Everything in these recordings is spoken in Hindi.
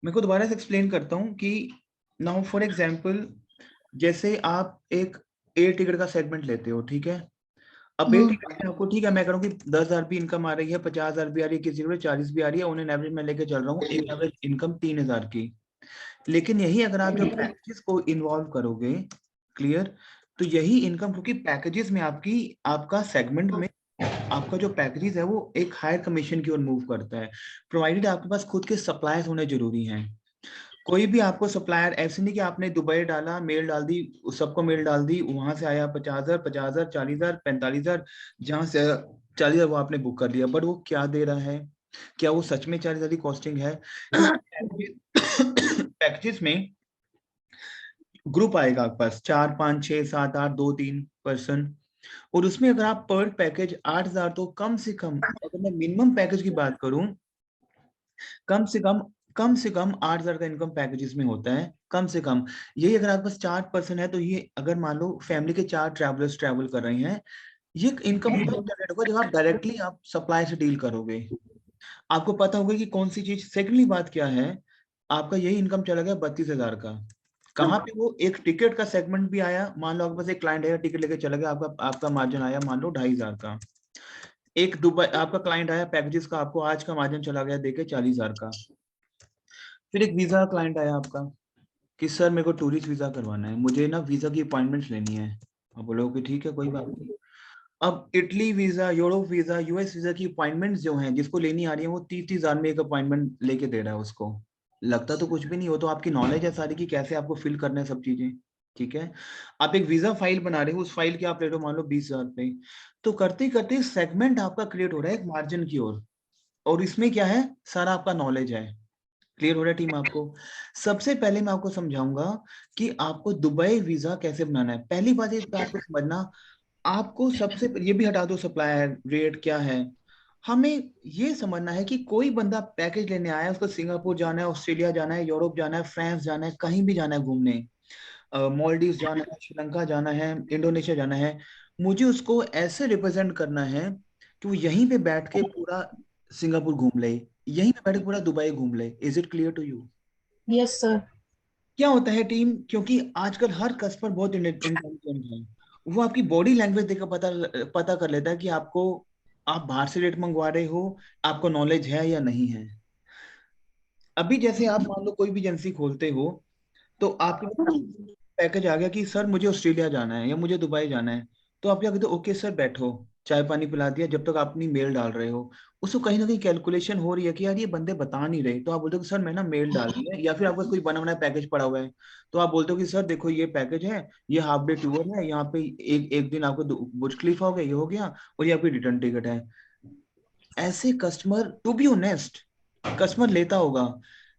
मैं को दोबारा से एक्सप्लेन करता हूँ कि नाउ फॉर एग्जांपल जैसे आप एक एयर टिकट का सेगमेंट लेते हो, ठीक है। अब एयर टिकट में आपको, ठीक है, मैं कह रहा हूँ कि 10,000 भी इनकम आ रही है, 50,000 भी आ रही है, किसी को 40 भी आ रही है, उन्हें एवरेज में लेके चल रहा हूँ, एक एवरेज इनकम 3,000 की। लेकिन यही अगर आप जो पैकेजेस को इन्वॉल्व करोगे, क्लियर, तो यही इनकम, क्योंकि पैकेजेस में आपका सेगमेंट में आपका जो पैकेजेस है वो एक हायर कमीशन की ओर मूव करता है, प्रोवाइडेड आपके पास खुद के सप्लायर्स होने जरूरी हैं। कोई भी आपको सप्लायर ऐसे नहीं कि आपने दुबई डाला, मेल डाल दी, सबको मेल डाल दी, वहां से आया 50,000, 50,000, 40,000, 45,000, जहां से 40,000 वो आपने बुक कर लिया, बट वो क्या दे रहा है, क्या वो सच में 40,000 की कॉस्टिंग है? पैकेजेस में ग्रुप आएगा आपके पास 4, 5, 6, 7, 8, 2, 3 पर्सन, और उसमें अगर आप पर पैकेज 8,000, तो कम से कम, अगर मैं मिनिमम पैकेज की बात करूं, कम से कम 8,000 का इनकम पैकेजेस में होता है, कम से कम। यही अगर आपके पास 4 पर्सन है, तो ये अगर मान लो फैमिली के 4 ट्रैवलर्स ट्रैवल कर रहे हैं, ये इनकम जनरेट होगा जब आप डायरेक्टली आप सप्लाई से डील करोगे, आपको पता होगा कि कौन सी चीज। सेकेंडली बात क्या है, आपका यही इनकम चला गया 32,000 का, कहाँ पे? वो एक टिकट का सेगमेंट भी आया, मान लो आपके पास एक क्लाइंट है, टिकट लेके चला गया, आपका आपका मार्जिन आया मान लो 2,500 का। एक दुबई आपका क्लाइंट आया पैकेजेस का, आपको आज का मार्जिन चला गया देके 40,000 का। फिर एक वीजा क्लाइंट आया आपका कि सर मेरे को टूरिस्ट वीजा करवाना है, मुझे ना वीजा की अपॉइंटमेंट लेनी है। आप बोलोगे कि ठीक है, कोई बात नहीं। अब Italy visa, Europe visa, US visa की अपॉइंटमेंट जो हैं, जिसको लेनी आ रही है, वो 30,000 में एक अपॉइंटमेंट लेके दे रहा है उसको। लगता तो कुछ भी नहीं हो, तो आपकी नॉलेज है सारी की कैसे आपको फिल करना है सब चीजें, ठीक है। आप एक वीजा फाइल बना रहे हो, उस फाइल के आप ले लो मान लो 20,000 पे, तो करते करते सेगमेंट आपका क्रिएट हो रहा है एक मार्जिन की ओर, और इसमें क्या है, सारा आपका नॉलेज है। क्लियर हो रहा है टीम आपको? सबसे पहले मैं आपको समझाऊंगा कि आपको दुबई वीजा कैसे बनाना है। पहली बात इस बात को समझना, आपको सबसे ये भी हटा दो सप्लायर रेट क्या है, हमें ये समझना है कि कोई बंदा पैकेज लेने आया है, उसको सिंगापुर जाना है, ऑस्ट्रेलिया जाना है, यूरोप जाना है, फ्रांस जाना है, कहीं भी जाना है घूमने, मालदीव जाना है, श्रीलंका जाना है, इंडोनेशिया जाना है, मुझे उसको ऐसे रिप्रेजेंट करना है कि वो यहीं पे बैठ के पूरा सिंगापुर घूम ले, यहीं पे बैठ के पूरा दुबई घूम ले। Is it clear to you? Yes sir. क्या होता है टीम, क्योंकि आजकल हर कस्टमर बहुत इंटेलिजेंट है, वो आपकी बॉडी लैंग्वेज देखकर पता पता कर लेता है कि आपको, आप बाहर से रेट मंगवा रहे हो, आपको नॉलेज है या नहीं है। अभी जैसे आप मान लो कोई भी एजेंसी खोलते हो, तो आपके पैकेज आ गया कि सर मुझे ऑस्ट्रेलिया जाना है या मुझे दुबई जाना है, तो आप क्या कहते हो, ओके सर बैठो, चाय पानी पिला दिया, जब तक आप अपनी मेल डाल रहे हो, उसको कहीं ना कहीं कैलकुलेशन हो रही है कि यार ये बंदे बता नहीं रहे, तो आप बोलते हो कि सर मैं ना मेल डाल दी है, या फिर आपके पास कोई बना बनाया पैकेज पड़ा हुआ है, तो आप बोलते हो कि सर देखो ये पैकेज है, ये हाफ डे टूर है, यहाँ पे एक एक दिन आपको बुर्ज खलीफा हो गया, ये हो गया, और ये आपकी रिटर्न टिकट है। ऐसे customer, to be honest, customer लेता होगा,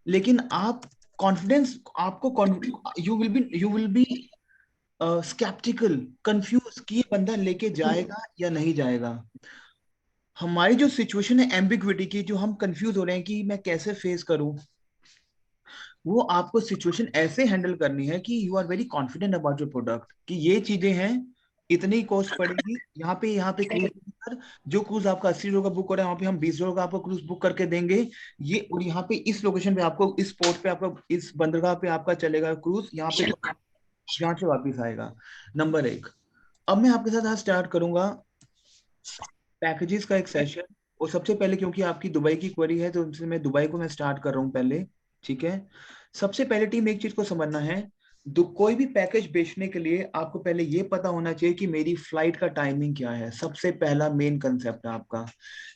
लेकिन आप कॉन्फिडेंस, आपको you will be sceptical, confuse कि ये बंदा लेके जाएगा या नहीं जाएगा। हमारी जो सिचुएशन है एम्बिग्विटी की, जो हम कंफ्यूज हो रहे हैं कि मैं कैसे फेस करूं, वो आपको सिचुएशन ऐसे हैंडल करनी है कि you are very confident about your product, कि ये चीजें हैं, इतनी कॉस्ट पड़ेगी, यहाँ पे क्रूज पर, जो क्रूज आपका 80 रुपये का बुक हो रहा है, वहां पे हम 20 रुपये का आपको क्रूज बुक करके देंगे, ये, और यहाँ पे इस लोकेशन पे आपको, इस पोर्ट पे आपको, इस बंदरगाह पे आपका चलेगा क्रूज, यहाँ पे तो यहाँ से वापिस आएगा। नंबर एक। अब मैं आपके साथ आज स्टार्ट करूंगा पैकेजेस का एक सेशन, और सबसे पहले क्योंकि आपकी दुबई की क्वेरी है, तो इसलिए मैं दुबई को मैं स्टार्ट कर रहा हूँ पहले, ठीक है। सबसे पहले टीम एक चीज को समझना है, कोई भी पैकेज बेचने के लिए आपको पहले ये पता होना चाहिए कि मेरी फ्लाइट का टाइमिंग क्या है। सबसे पहला मेन कंसेप्ट है आपका।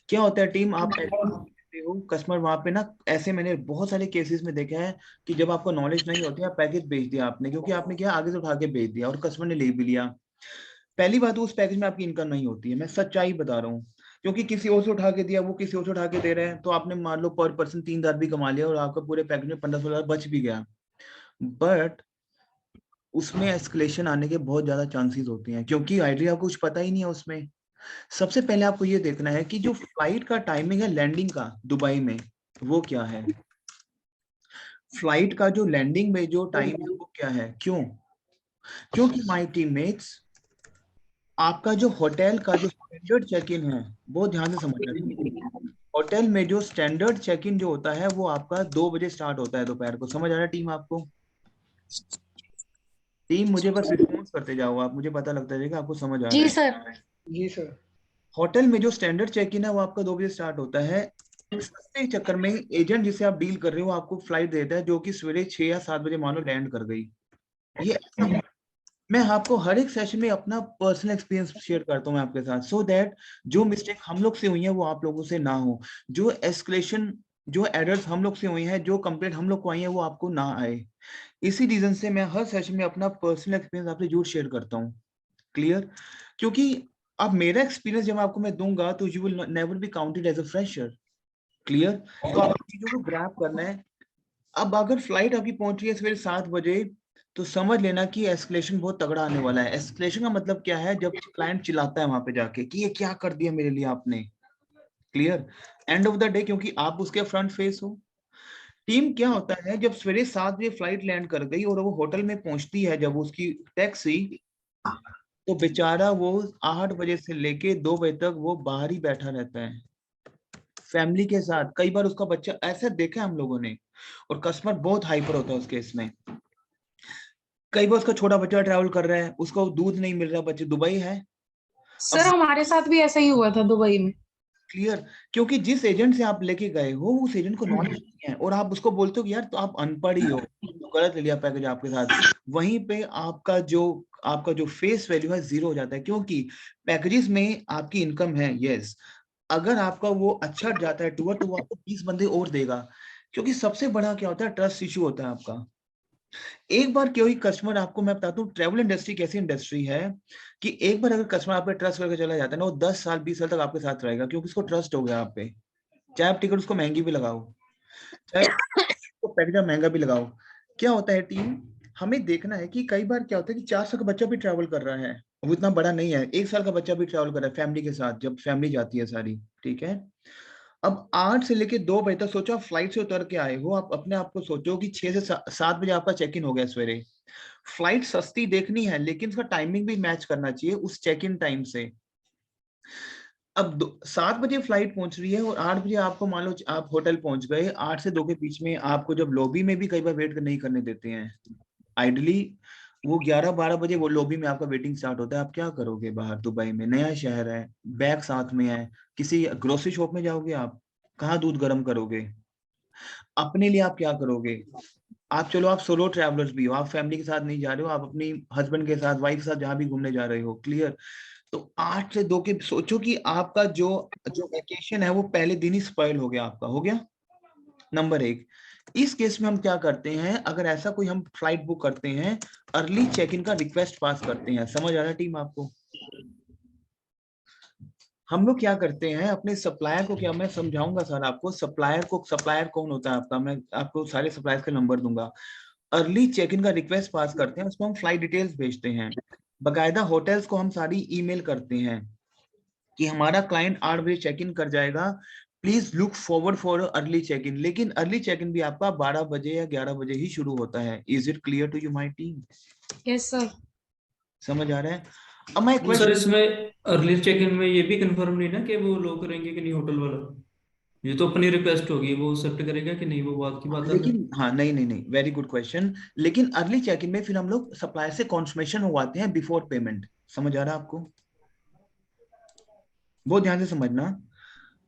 क्या होता है टीम, आप लेते हो कस्टमर वहां पे ना, ऐसे मैंने बहुत सारे केसेस में देखा है कि जब आपको नॉलेज नहीं होती, आप पैकेज बेच दिया आपने, क्योंकि आपने क्या आगे से उठा के बेच दिया और कस्टमर ने ले भी लिया। पहली बात तो उस पैकेज में आपकी इनकम नहीं होती है, मैं सच्चाई बता रहा हूँ, क्योंकि किसी और से उठा के दिया, वो किसी और से उठा के दे रहे हैं, तो आपने मान लो पर पर्सन 3,000 भी कमा लिया और आपका पूरे पैकेज में 15-16,000 बच भी गया, बट उसमें एस्केलेशन आने के बहुत ज्यादा चांसेस होते हैं, क्योंकि आइडिया आपको कुछ पता ही नहीं है उसमें। सबसे पहले आपको ये देखना है कि जो फ्लाइट का टाइमिंग है लैंडिंग का दुबई में, वो क्या है। फ्लाइट का जो लैंडिंग में जो टाइम है वो क्या है, क्यों? क्योंकि माय टीममेट्स, आपका जो होटल का जो स्टैंडर्ड चेक इन है, बहुत ध्यान से समझना। होटल में जो स्टैंडर्ड चेक इन जो होता है वो आपका 2 बजे स्टार्ट होता है दोपहर को। समझ आ रहा है टीम आपको? टीम मुझे बस रिस्पॉन्स करते जाओ आप, मुझे पता लगता है कि आपको समझ आ रहा जी है। सर। जी सर। होटल में जो स्टैंडर्ड चेक इन है वो आपका 2 बजे स्टार्ट होता है। सस्ते चक्कर में एजेंट जिसे आप डील कर रहे हो आपको फ्लाइट देता है जो कि सवेरे 6 या 7 बजे मान लो लैंड कर गई। ये ऐसा, मैं आपको हर एक सेशन में अपना पर्सनल एक्सपीरियंस शेयर करता हूँ मैं आपके साथ, सो दैट जो मिस्टेक हम लोग से हुई है वो आप लोगों से ना हो, जो एस्केलेशन, जो एरर्स हम लोग से हुई हैं, जो कंप्लेंट हम लोग को आई है वो आपको ना आए। इसी रीजन से मैं हर सेशन में अपना पर्सनल एक्सपीरियंस आपसे जरूर शेयर करता हूँ। क्लियर? क्योंकि अब मेरा एक्सपीरियंस जब आपको मैं दूंगा तो you will never be counted as a fresher. Clear? तो आपको चीजों को ग्रैब करना है। अब अगर फ्लाइट आपकी पहुंच रही है सवेरे 7 बजे, तो समझ लेना कि एस्केलेशन बहुत तगड़ा आने वाला है। एस्केलेशन का मतलब क्या है? जब क्लाइंट चिल्लाता है वहां पे जाके कि ये क्या कर दिया मेरे लिए आपने। Clear? End of the day क्योंकि आप उसके फ्रंट फेस हो। टीम क्या होता है, जब सवेरे 7 बजे फ्लाइट लैंड कर गई और वो होटल में पहुंचती है जब उसकी टैक्सी, तो बेचारा वो 8 बजे से लेके 2 बजे तक वो बाहर ही बैठा रहता है फैमिली के साथ। कई बार उसका बच्चा, ऐसा देखा है हम लोगों ने, और कस्टमर बहुत हाइपर होता है उस केस में। कई बार उसका छोटा बच्चा ट्रैवल कर रहा है, उसको दूध नहीं मिल रहा, बच्चे दुबई है। सर अब हमारे साथ भी ऐसा ही हुआ था दुबई में। क्लियर? क्योंकि जिस एजेंट से आप लेके गए हो उस एजेंट को नॉलेज नहीं है, और आप उसको बोलते हो कि यार तो आप अनपढ़ ही हो, तो गलत ले लिया पैकेज आपके साथ। वहीं पे आपका जो फेस वैल्यू है जीरो हो जाता है, क्योंकि पैकेजेस में आपकी इनकम है, यस। अगर आपका वो अच्छा जाता है टूर, तो वो आपको 20 बंदे और देगा। क्योंकि सबसे बड़ा क्या होता है, ट्रस्ट इशू होता है आपका। एक बार कोई कस्टमर, आपको मैं बताता हूँ ट्रैवल इंडस्ट्री कैसी इंडस्ट्री है कि एक बार अगर कस्टमर आप पे ट्रस्ट करके चला जाता है ना, वो 10 साल 20 साल तक आपके साथ रहेगा, क्योंकि उसको ट्रस्ट हो गया आप पे। चाहे आप टिकट उसको महंगी भी लगाओ, चाहे उसको पैकेज महंगा भी लगाओ। क्या होता है टीम, हमें देखना है कि कई बार क्या होता है कि 4 साल का बच्चा भी ट्रैवल कर रहा है, वो इतना बड़ा नहीं है, 1 साल का बच्चा भी ट्रैवल कर रहा है फैमिली के साथ, जब फैमिली जाती है सारी, ठीक है। अब 8 से लेके 2 बजे तक सोचो, आप फ्लाइट से उतर के आए हो, आप अपने आप को सोचो कि 6 से 7 बजे आपका चेक इन हो गया सवेरे। फ्लाइट सस्ती देखनी है लेकिन उसका टाइमिंग भी मैच करना चाहिए उस चेक इन टाइम से। अब 7 बजे फ्लाइट पहुंच रही है और 8 बजे आपको मान लो आप होटल पहुंच गए, 8 से 2 के बीच में आपको जब लॉबी में भी कई बार वेट नहीं करने देते हैं आइडली, वो 11-12 बजे वो लॉबी में आपका वेटिंग स्टार्ट होता है। आप क्या करोगे बाहर? दुबई में नया शहर है, बैग साथ में है, किसी ग्रोसरी शॉप में जाओगे आप, कहाँ दूध गर्म करोगे? अपने लिए आप क्या करोगे? आप चलो, आप सोलो ट्रैवलर्स भी हो, आप फैमिली के साथ नहीं जा रहे हो, आप अपनी हस्बैंड के साथ, वाइफ के साथ जहां भी घूमने जा रहे हो। क्लियर? तो 8 से 2 के सोचो कि आपका जो जो वेकेशन है वो पहले दिन ही स्पॉइल हो गया, आपका हो गया। नंबर एक, इस केस में हम क्या करते हैं, अगर ऐसा कोई हम फ्लाइट बुक करते हैं, अर्ली चेक इन का रिक्वेस्ट पास करते हैं। समझ आ रहा है टीम आपको? हम लोग क्या करते हैं अपने सप्लायर को, क्या मैं समझाऊंगा सर आपको, सप्लायर कौन होता है आपका, मैं आपको सारे सप्लायर का नंबर दूंगा। अर्ली चेक इन का रिक्वेस्ट पास करते हैं, उसमें हम फ्लाइट डिटेल्स भेजते हैं, बकायदा होटल्स को हम सारी ईमेल करते हैं कि हमारा क्लाइंट 8 बजे चेक इन कर जाएगा, please look forward for early check in. लेकिन अर्ली चेक इन भी आपका 12 बजे या 11 बजे ही शुरू होता है। Is it clear to you my team? Yes sir. समझ आ रहा है? अब मैं तो सर क्वेश्चन, इसमें अर्ली चेक इन में ये भी कंफर्म नहीं ना कि वो लो करेंगे कि नहीं होटल वाला। ये तो अपनी रिक्वेस्ट होगी, वो एक्सेप्ट करेगा कि नहीं वो बात की बात अलग है। लेकिन हाँ, नहीं नहीं नहीं, वेरी गुड क्वेश्चन। लेकिन अर्ली चेक इन में फिर हम लोग सप्लायर से कॉन्फर्मेशन मंगवाते हैं बिफोर पेमेंट। समझ आ रहा है आपको? बहुत ध्यान से समझना।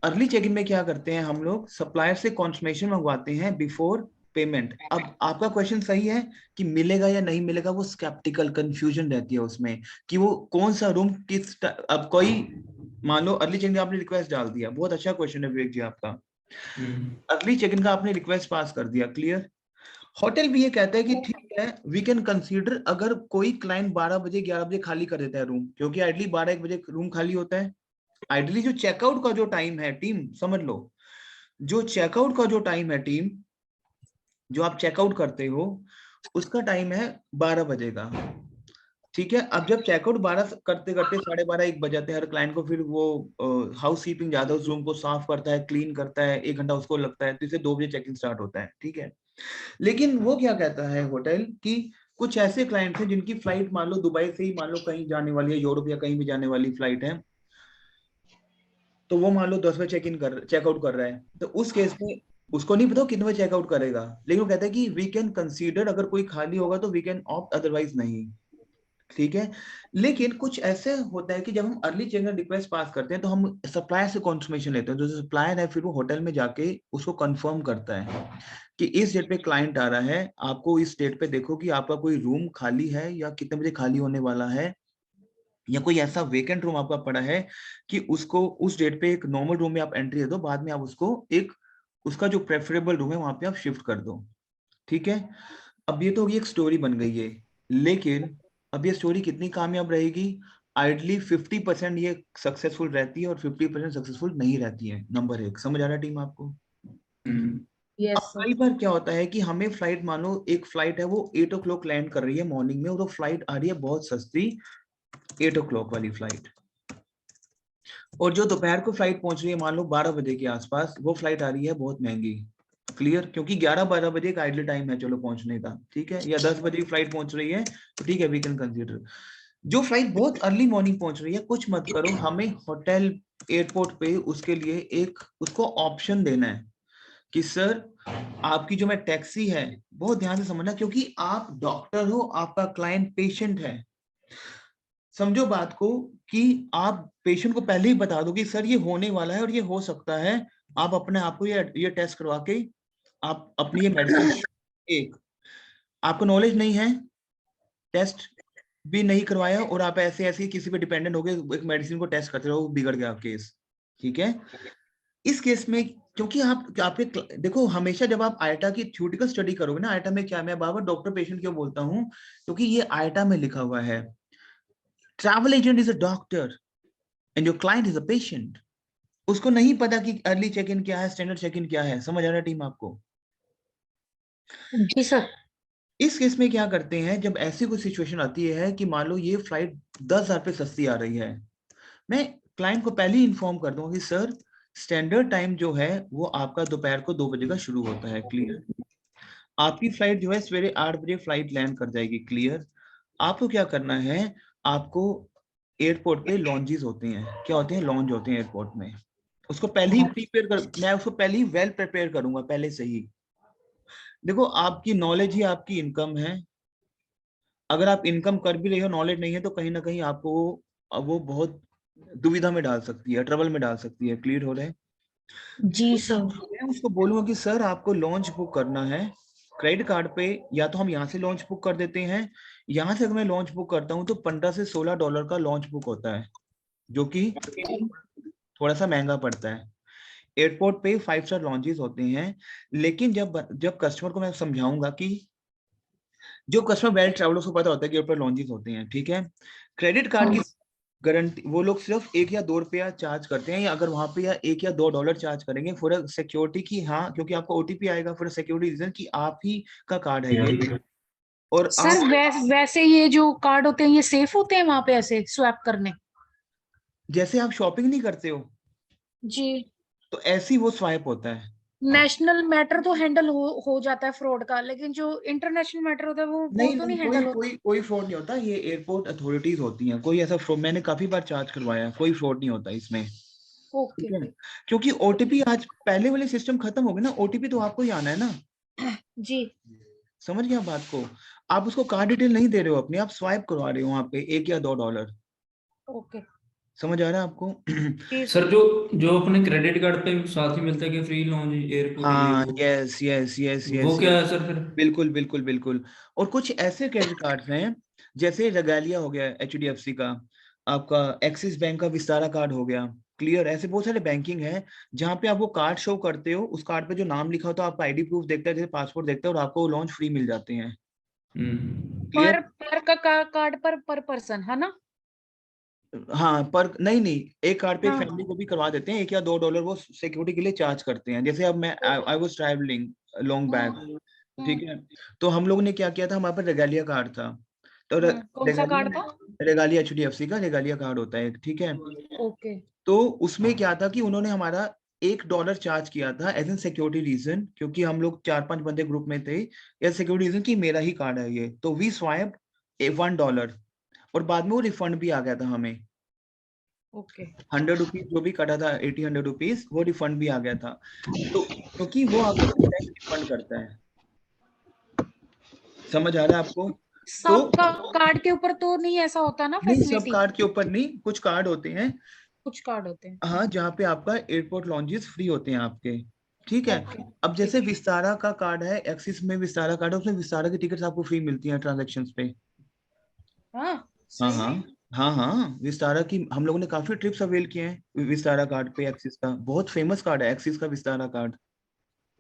अर्ली चेक इन में क्या करते हैं हम लोग, सप्लायर से कॉन्फर्मेशन मंगवाते हैं बिफोर पेमेंट। अब आपका क्वेश्चन सही है कि मिलेगा या नहीं मिलेगा, वो स्केप्टिकल कंफ्यूजन रहती है उसमें कि वो कौन सा रूम अब कोई मान लो अर्ली चेक इन आपने रिक्वेस्ट डाल दिया, बहुत अच्छा क्वेश्चन है विवेक जी आपका। हम्म। अर्ली चेक इन का आपने रिक्वेस्ट पास कर दिया, क्लियर। होटल भी ये कहता है कि ठीक है, वी कैन कंसीडर अगर कोई क्लाइंट 12 बजे 11 बजे खाली कर देता है रूम, क्योंकि आइडली 12-1 बजे रूम खाली होता है। आइडली जो चेकआउट का जो टाइम है टीम, समझ लो, जो चेकआउट का जो टाइम है टीम, जो आप चेकआउट करते हो उसका टाइम है 12 बजे का। ठीक है, अब जब चेकआउट 12 करते करते 12:30-1 बज जाते हैं, हर क्लाइंट को फिर वो हाउस कीपिंग ज्यादा उस रूम को साफ करता है, क्लीन करता है, 1 घंटा उसको लगता है, तो इसे 2 बजे चेक इन स्टार्ट होता है, ठीक है। लेकिन वो क्या कहता है होटल कि कुछ ऐसे क्लाइंट्स हैं जिनकी फ्लाइट मान लो दुबई से ही मान लो कहीं जाने वाली है, यूरोप या कहीं भी जाने वाली फ्लाइट है, तो वो मान लो 10 बजे चेकआउट कर रहा है, तो उस केस में उसको नहीं पता कितने बजे चेकआउट करेगा, लेकिन वो कहता है कि वी कैन कंसीडर, अगर कोई खाली होगा तो वी कैन ऑप्ट, अदरवाइज नहीं। ठीक है। लेकिन कुछ ऐसे होता है कि जब हम अर्ली चेक इन रिक्वेस्ट पास करते हैं तो हम सप्लायर से कॉन्फर्मेशन लेते हैं, जो सप्लायर है फिर वो होटल में जाके उसको कंफर्म करता है कि इस डेट पे क्लाइंट आ रहा है, आपको इस डेट पे देखो कि आपका कोई रूम खाली है या कितने बजे खाली होने वाला है, या कोई ऐसा वेकेंट रूम आपका पड़ा है कि उसको उस डेट पे एक नॉर्मल रूम में आप एंट्री दे दो, बाद में आप उसको एक उसका जो प्रेफरेबल रूम है वहां पे आप शिफ्ट कर दो। ठीक है। अब ये तो होगी एक स्टोरी बन गई है, लेकिन अब ये स्टोरी कितनी कामयाब रहेगी? आइडली 50% ये सक्सेसफुल रहती है और 50% सक्सेसफुल नहीं रहती है। नंबर एक, समझ आ रहा है टीम आपको? अब यस सर। कई बार क्या होता है कि हमें फ्लाइट, मानो एक फ्लाइट है वो 8 o'clock लैंड कर रही है मॉर्निंग में, और वो फ्लाइट आ रही है बहुत सस्ती 8 o'clock वाली फ्लाइट, और जो दोपहर को फ्लाइट पहुंच रही है मान लो 12 बजे के आसपास, वो फ्लाइट आ रही है बहुत महंगी। क्लियर? क्योंकि 11-12 बजे का आइडल टाइम है चलो पहुंचने का, ठीक है, या 10 बजे की फ्लाइट पहुंच रही है तो ठीक है, वी कैन कंसीडर। जो फ्लाइट बहुत अर्ली मॉर्निंग पहुंच रही है, कुछ मत करो, हमें होटल एयरपोर्ट पे उसके लिए एक उसको ऑप्शन देना है कि सर आपकी जो मैं टैक्सी है, बहुत ध्यान से समझना, क्योंकि आप डॉक्टर हो, आपका क्लाइंट पेशेंट है, समझो बात को, कि आप पेशेंट को पहले ही बता दो कि सर ये होने वाला है और ये हो सकता है, आप अपने आप को ये टेस्ट करवा के आप अपनी ये मेडिसिन, एक आपको नॉलेज नहीं है, टेस्ट भी नहीं करवाया, और आप ऐसे ऐसे किसी पे डिपेंडेंट हो गए, एक मेडिसिन को टेस्ट करते रहो, बिगड़ गया केस। ठीक है। इस केस में क्योंकि आप आपके देखो, हमेशा जब आप आयटा की थ्योरेटिकल स्टडी करोगे ना, आयटा में क्या, मैं बार बार डॉक्टर पेशेंट क्यों बोलता हूँ, क्योंकि ये आयटा में लिखा हुआ है, travel agent is a doctor and your client is a patient. उसको नहीं पता कि अर्ली चेक इन क्या है, स्टैंडर्ड चेक इन क्या है। समझ आ रहा है टीम आपको? जी सर। इस केस में क्या करते हैं, जब ऐसी कोई सिचुएशन आती है कि मान लो ये फ्लाइट 10,000 पे सस्ती आ रही है, मैं क्लाइंट को पहले ही इन्फॉर्म कर दूंगा कि सर स्टैंडर्ड टाइम जो है वो आपका दोपहर को 2 बजे का शुरू होता है। क्लियर? आपकी फ्लाइट जो है सवेरे 8 बजे फ्लाइट लैंड कर जाएगी। क्लियर? आपको क्या करना है, आपको एयरपोर्ट पे लॉन्जेस होते हैं, क्या होते हैं, लॉन्ज होते हैं एयरपोर्ट में, उसको पहले ही प्रिपेयर कर, मैं उसको पहले ही वेल प्रिपेयर करूंगा पहले से ही। देखो आपकी नॉलेज ही आपकी इनकम है, अगर आप इनकम कर भी रहे हो, नॉलेज नहीं है, तो कहीं ना कहीं आपको वो बहुत दुविधा में डाल सकती है, ट्रबल में डाल सकती है। क्लियर हो रहा है? जी तो सर। मैं उसको बोलूंगा कि सर आपको लॉन्च बुक करना है क्रेडिट कार्ड पे, या तो हम यहाँ से लॉन्च बुक कर देते हैं, यहाँ से अगर मैं लॉन्च बुक करता हूँ तो $15 से $16 का लॉन्च बुक होता है, जो कि थोड़ा सा महंगा पड़ता है। एयरपोर्ट पे 5 स्टार लॉन्चेस होते हैं, लेकिन जब जब कस्टमर को मैं समझाऊंगा कि जो कस्टमर वेल ट्रैवल, उसको पता होता है कि एयरपोर्ट लॉन्चेस होते हैं, ठीक है, क्रेडिट कार्ड की गारंटी वो लोग सिर्फ $1 या $2 चार्ज करते हैं, या अगर वहां पे या $1 या $2 चार्ज करेंगे फॉर सिक्योरिटी की, हाँ, क्योंकि आपको ओटीपी आएगा फॉर सिक्योरिटी रीजन कि आप ही का कार्ड है ये, और सर आप वैसे ये जो कार्ड होते हैं ये सेफ होते हैं वहां पे ऐसे स्वैप करने? जैसे आप शॉपिंग नहीं करते हो, जी। तो ऐसे ही वो स्वाइप होता है। नेशनल मैटर तो हैंडल हो जाता है फ्रॉड का, लेकिन जो इंटरनेशनल मैटर होता है वो नहीं तो नहीं, नहीं कोई हैंडल होता? कोई कोई फ्रॉड नहीं होता, ये एयरपोर्ट अथॉरिटीज होती हैं, कोई ऐसा फ्रॉड मैंने काफी बार चार्ज करवाया है, कोई फ्रॉड नहीं होता इसमें। ओके। ठीक है। क्योंकि ओटीपी आज पहले वाले सिस्टम खत्म हो गए ना, ओटीपी तो आपको ही आना है ना। जी। समझ गया बात को? आप उसको कार्ड डिटेल नहीं दे रहे हो अपनी, आप स्वाइप करवा रहे हो वहां पे $1 या $2। ओके। समझ आ रहा है आपको? जी सर सर। जो जो अपने क्रेडिट कार्ड पे साथ ही मिलता है कि फ्री लॉन्च एयरपोर्ट ये हाँ, वो यस यस यस वो यस क्या यस, है सर फिर? बिल्कुल बिल्कुल बिल्कुल। और कुछ ऐसे क्रेडिट कार्ड्स हैं, जैसे रेगालिया हो गया एचडीएफसी का, आपका एक्सिस बैंक का विस्तारा कार्ड हो गया। क्लियर? ऐसे बहुत सारे बैंकिंग है जहाँ पे आप वो कार्ड शो करते हो, उस कार्ड पे जो नाम लिखा होता है, आपका आईडी प्रूफ देखता है, जैसे पासपोर्ट देखता है, और आपको लॉन्च फ्री मिल जाते हैं। क्लियर? पर कार्ड पर पर्सन है ना? हाँ, पर नहीं नहीं, एक कार्ड पे एक हाँ। फैमिली को भी करवा देते हैं, $1 या $2 वो सिक्योरिटी के लिए चार्ज करते हैं। जैसे अब मैं I was travelling long back, ठीक है, तो हम लोग ने क्या किया था, हमारे पास रेगालिया कार्ड था, तो कौन सा कार्ड था? रेगालिया रेगालिया एचडीएफसी का रेगालिया कार्ड होता है, ठीक है। ओके। तो उसमें क्या था कि उन्होंने हमारा $1 चार्ज किया था एज एन सिक्योरिटी रीजन, क्योंकि हम लोग 4-5 बंदे ग्रुप में थे, या सिक्योरिटी रीजन कि मेरा ही कार्ड है ये, तो वी स्वाइप $1, और बाद में वो रिफंड भी आ गया था हमें। ओके 100 रुपीज जो भी कटा था, 80-100 रुपीज, वो रिफंड भी आ गया था। तो क्योंकि वो आपको रिफंड करता है। समझ आ रहा है आपको? तो सब कार्ड के ऊपर तो नहीं ऐसा होता ना नहीं, सब फैसिलिटी? कार्ड के ऊपर नहीं, कुछ कार्ड होते हैं कुछ कार्ड होते हैं। हाँ जहाँ पे आपका एयरपोर्ट लॉन्जेस फ्री होते हैं आपके, ठीक है। ओके अब जैसे विस्तारा का कार्ड है, एक्सिस में विस्तारा कार्ड है, उसमें विस्तारा की टिकट्स आपको फ्री मिलती हैं ट्रांजेक्शन पे। हाँ हाँ सही हाँ में? हाँ हाँ, विस्तारा की हम लोगों ने काफी ट्रिप्स अवेल किए हैं विस्तारा कार्ड पे। एक्सिस का बहुत फेमस कार्ड है, एक्सिस का विस्तारा कार्ड,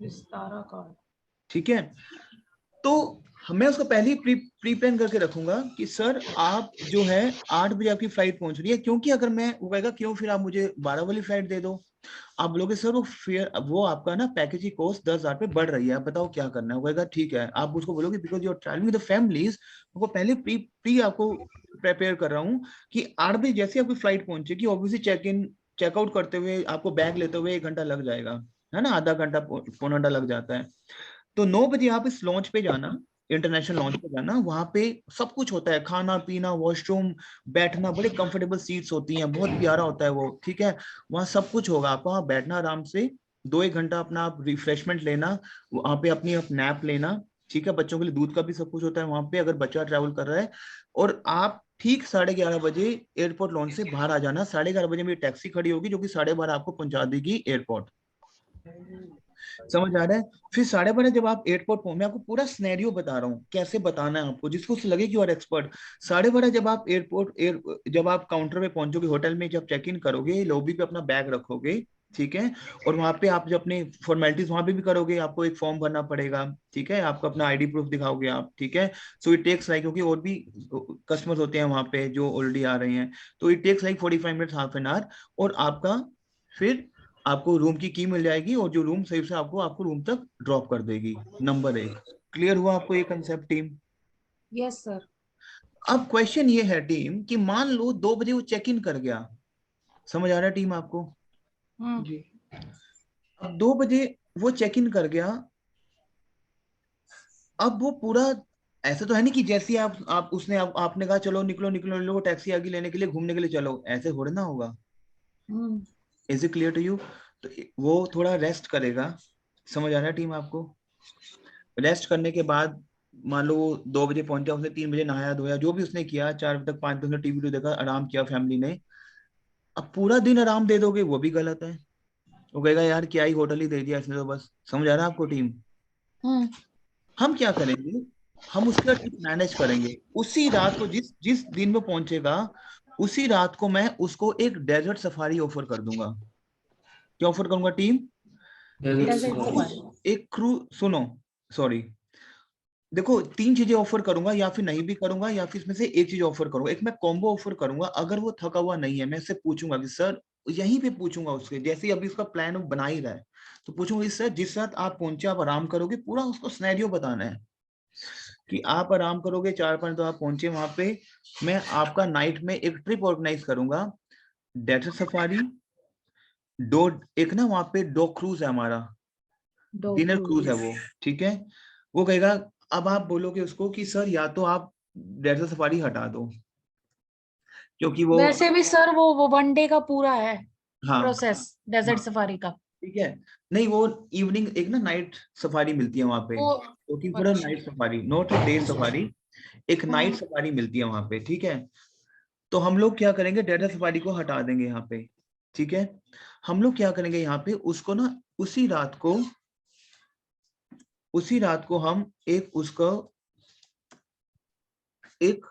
विस्तारा कार्ड। ठीक है। तो मैं उसको पहले ही प्री प्लान करके रखूंगा कि सर आप जो है 8 बजे आपकी फ्लाइट पहुंच रही है, क्योंकि अगर मैं, वो कहेगा क्यों फिर आप मुझे 12 वाली फ्लाइट दे दो। आप बोलोगे सर वो फेयर, वो आपका ना पैकेज की कॉस्ट 10,000 पे बढ़ रही है, आप बताओ क्या करना है। वो कहेगा ठीक है। आप उसको बोलोगे because you are travelling with the families, वो पहले प्री आपको प्रिपेयर कर रहा हूँ कि 8 बजे जैसे आपकी फ्लाइट पहुंचेगी, ऑब्वियसली चेक इन चेकआउट करते हुए आपको बैग लेते हुए 1 घंटा लग जाएगा, है ना, आधा घंटा पौना घंटा लग जाता है। तो 9 बजे आप इस लॉन्च पे जाना, इंटरनेशनल लॉन्च पे जाना। वहां पे सब कुछ होता है, खाना पीना, वॉशरूम, बैठना, बड़े कंफर्टेबल सीट्स होती हैं, बहुत प्यारा होता है वो, ठीक है। वहाँ सब कुछ होगा, आपको वहाँ बैठना आराम से, 2-1 घंटा अपना आप रिफ्रेशमेंट लेना, वहाँ पे अपनी नैप लेना, ठीक है। बच्चों के लिए दूध का भी सब कुछ होता है वहां पे अगर बच्चा ट्रैवल कर रहा है। और आप ठीक 11:30 बजे एयरपोर्ट लॉन्च से बाहर आ जाना। 11:30 बजे मेरी टैक्सी खड़ी होगी जो कि 12:30 आपको पहुंचा देगी एयरपोर्ट। समझ आ रहा है? फिर 12:30 जब आप एयरपोर्ट पहुंचे, मैं आपको पूरा सिनेरियो बता रहा हूँ कैसे बताना है आपको, जिसको लगे कि यू आर एक्सपर्ट। 12:30 जब आप जब आप काउंटर पे पहुंचोगे, होटल में जब चेक इन करोगे, लॉबी पे अपना बैग रखोगे, ठीक है। और वहां पे आप जो अपने फॉर्मेलिटीज वहां पे भी करोगे, आपको एक फॉर्म भरना पड़ेगा, ठीक है। आपको अपना आईडी प्रूफ दिखाओगे आप, ठीक है। सो इट टेक्स लाइक, क्योंकि और भी कस्टमर्स होते हैं वहां पे जो ऑलरेडी आ रहे हैं, तो it takes like 45 minute, half an hour. और आपका फिर आपको रूम की मिल जाएगी, और जो रूम सही से आपको आपको रूम तक ड्रॉप कर देगी। नंबर 1, क्लियर हुआ आपको ये कंसेप्ट टीम? Yes sir. अब क्वेश्चन ये है टीम कि मान लो 2 बजे वो चेक इन कर गया, समझ आ रहा है टीम आपको? जी। अब 2 बजे वो चेक इन कर गया, अब वो पूरा, ऐसा तो है नहीं कि जैसे आप उसने आपने कहा चलो निकलो निकलो निकलो, टैक्सी आ गई लेने के लिए, घूमने के लिए चलो, ऐसे थोड़ा ना होगा। Hmm. Is it clear to you? तो वो थोड़ा रेस्ट करेगा, समझ आ रहा है टीम आपको? रेस्ट करने के बाद मान लो वो 2 बजे पहुंचा, उसने 3 बजे नहाया धोया, जो भी उसने किया, 4 बजे तक 5 बजे टीवी देखा, आराम किया फैमिली ने। अब पूरा दिन आराम दे दोगे वो भी गलत है। वो कहेगा यार क्या ही होटल ही दे दिया इसने तो बस। समझ आ रहा है आपको टीम? हम्म। हम क्या करेंगे, हम उसका ट्रिप मैनेज करेंगे। उसी रात को जिस जिस दिन वो पहुंचेगा, उसी रात को मैं उसको एक डेजर्ट सफारी ऑफर कर दूंगा। क्या ऑफर करूंगा team? Desert desert safari. Safari. एक क्रू, सुनो, सॉरी, देखो 3 चीजें ऑफर करूंगा, या फिर नहीं भी करूंगा, या फिर इसमें से एक चीज ऑफर करूंगा। एक मैं कॉम्बो ऑफर करूंगा। अगर वो थका हुआ नहीं है, मैं इससे पूछूंगा कि सर, यहीं पे पूछूंगा उसके, जैसे ही अभी उसका प्लान बना ही रहा है, तो पूछूंगा कि सर जिस रात आप पहुंचे आप आराम करोगे, पूरा उसको सिनेरियो बताना है कि आप आराम करोगे 4-5 तो आप पहुंचे वहां पे, मैं आपका नाइट में एक ट्रिप ऑर्गेनाइज करूंगा, डेजर्ट सफारी, दो, एक ना वहां पे डॉग क्रूज है हमारा, डो डिनर क्रूज है क्रूज। वो, ठीक है। वो कहेगा, अब आप बोलोगे उसको कि सर या तो आप डेजर्ट सफारी हटा दो, क्योंकि वो, वैसे भी सर वो 1 डे का पूरा है हाँ प्रोसेस डेजर्ट हाँ सफारी का। ठीक है। नहीं वो इवनिंग एक ना नाइट सफारी मिलती है वहां पे, वो क्योंकि पूरा अच्छा। Night safari, not day safari, एक नाइट हम्म। सफारी मिलती है वहां पे, ठीक है। तो हम लोग क्या करेंगे, डेजर्ट सफारी को हटा देंगे यहाँ पे, ठीक है। हम लोग क्या करेंगे यहाँ पे उसको ना, उसी रात को, उसी रात को हम एक उसका एक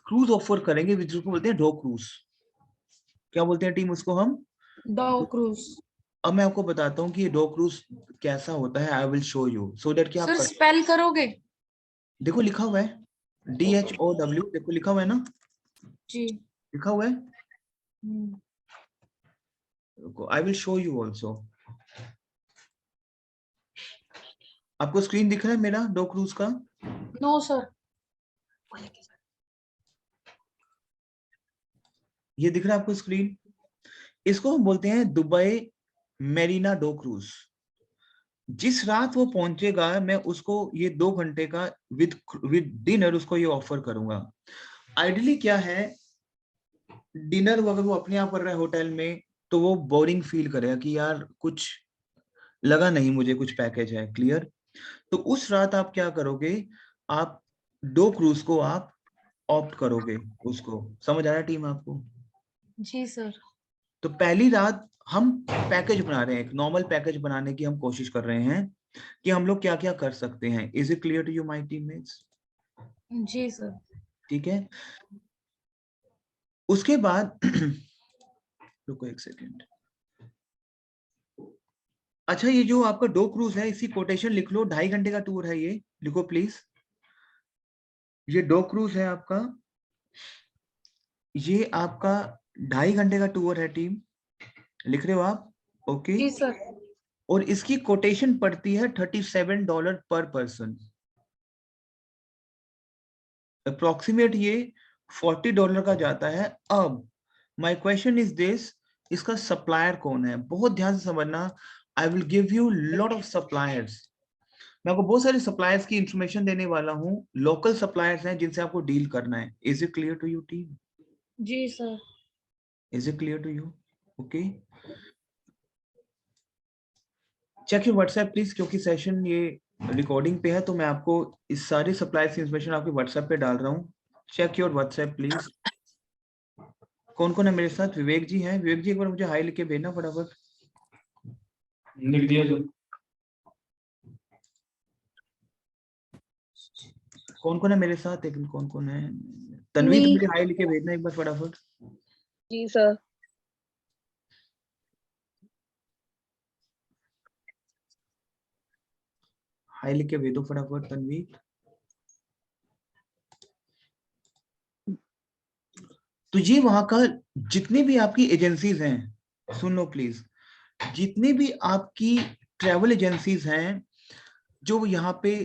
क्रूज ऑफर करेंगे, जिसको बोलते हैं डॉ क्रूज। क्या बोलते हैं टीम उसको हम? Dhow cruise. अब मैं आपको बताता हूँ कि ये डॉ क्रूज कैसा होता है। आई will show you so that कि आप सर कर, स्पेल करोगे? देखो लिखा हुआ है DHOW, देखो लिखा हुआ है ना, जी। लिखा हुआ है। Hmm. I will show you also. आपको स्क्रीन दिख रहा है मेरा डॉ क्रूज का? No sir. ये दिख रहा है आपको स्क्रीन? इसको हम बोलते हैं दुबई मेरीना डॉ क्रूज। जिस रात वो पहुंचेगा, मैं उसको ये 2 घंटे का विद विद डिनर उसको ये ऑफर करूंगा। आइडियली क्या है, डिनर अगर वो अपने आप कर रहा है होटल में तो वो बोरिंग फील करेगा कि यार कुछ लगा नहीं मुझे, कुछ पैकेज है। क्लियर? तो उस रात आप क्या करोगे, आप 2 क्रूज को आप ऑप्ट करोगे उसको। समझ आ रहा है टीम आपको? जी सर। तो पहली रात हम पैकेज बना रहे हैं, एक नॉर्मल पैकेज बनाने की हम कोशिश कर रहे हैं कि हम लोग क्या क्या कर सकते हैं। Is it clear to you my teammates? जी सर। ठीक है। उसके बाद रुको एक सेकेंड। अच्छा, ये जो आपका 2 क्रूज है, इसी कोटेशन लिख लो, 2.5 घंटे का टूर है ये, लिखो प्लीज। ये 2 क्रूज है आपका, ये आपका 2.5 घंटे का टूर है टीम। लिख रहे हो आप? ओके। जी सर। और इसकी कोटेशन पड़ती है $37 पर पर्सन। अप्रोक्सीमेट ये $40 का जाता है। अब माय क्वेश्चन इज दिस, इसका सप्लायर कौन है? बहुत ध्यान से समझना। I will give you lot of suppliers. मैं आपको बहुत सारे सप्लायर्स की इंफॉर्मेशन देने वाला हूँ। लोकल सप्लायर्स हैं जिनसे आपको डील करना है। Is it clear to you team? जी sir. Is it clear to you? Okay. Check your WhatsApp please, क्योंकि सेशन ये रिकॉर्डिंग पे है, तो मैं आपको इस सारी सप्लायर्स की इंफॉर्मेशन आपके व्हाट्सएप पे डाल रहा हूँ। Check your WhatsApp please. कौन कौन है मेरे साथ? विवेक जी हैं। विवेक जी एक बार मुझे हाई लिख के भेजना फटाफट। लिख दिया जो। कौन कौन है मेरे साथ? एक कौन कौन है? तनवीर, मुझे हाई लिख के भेजना एक बार फटाफट। जी सर। हाई लिख के भेजो फटाफट तनवीर। तो ये वहां का जितनी भी आपकी एजेंसीज हैं, सुन लो प्लीज, जितनी भी आपकी ट्रैवल एजेंसीज हैं जो यहाँ पे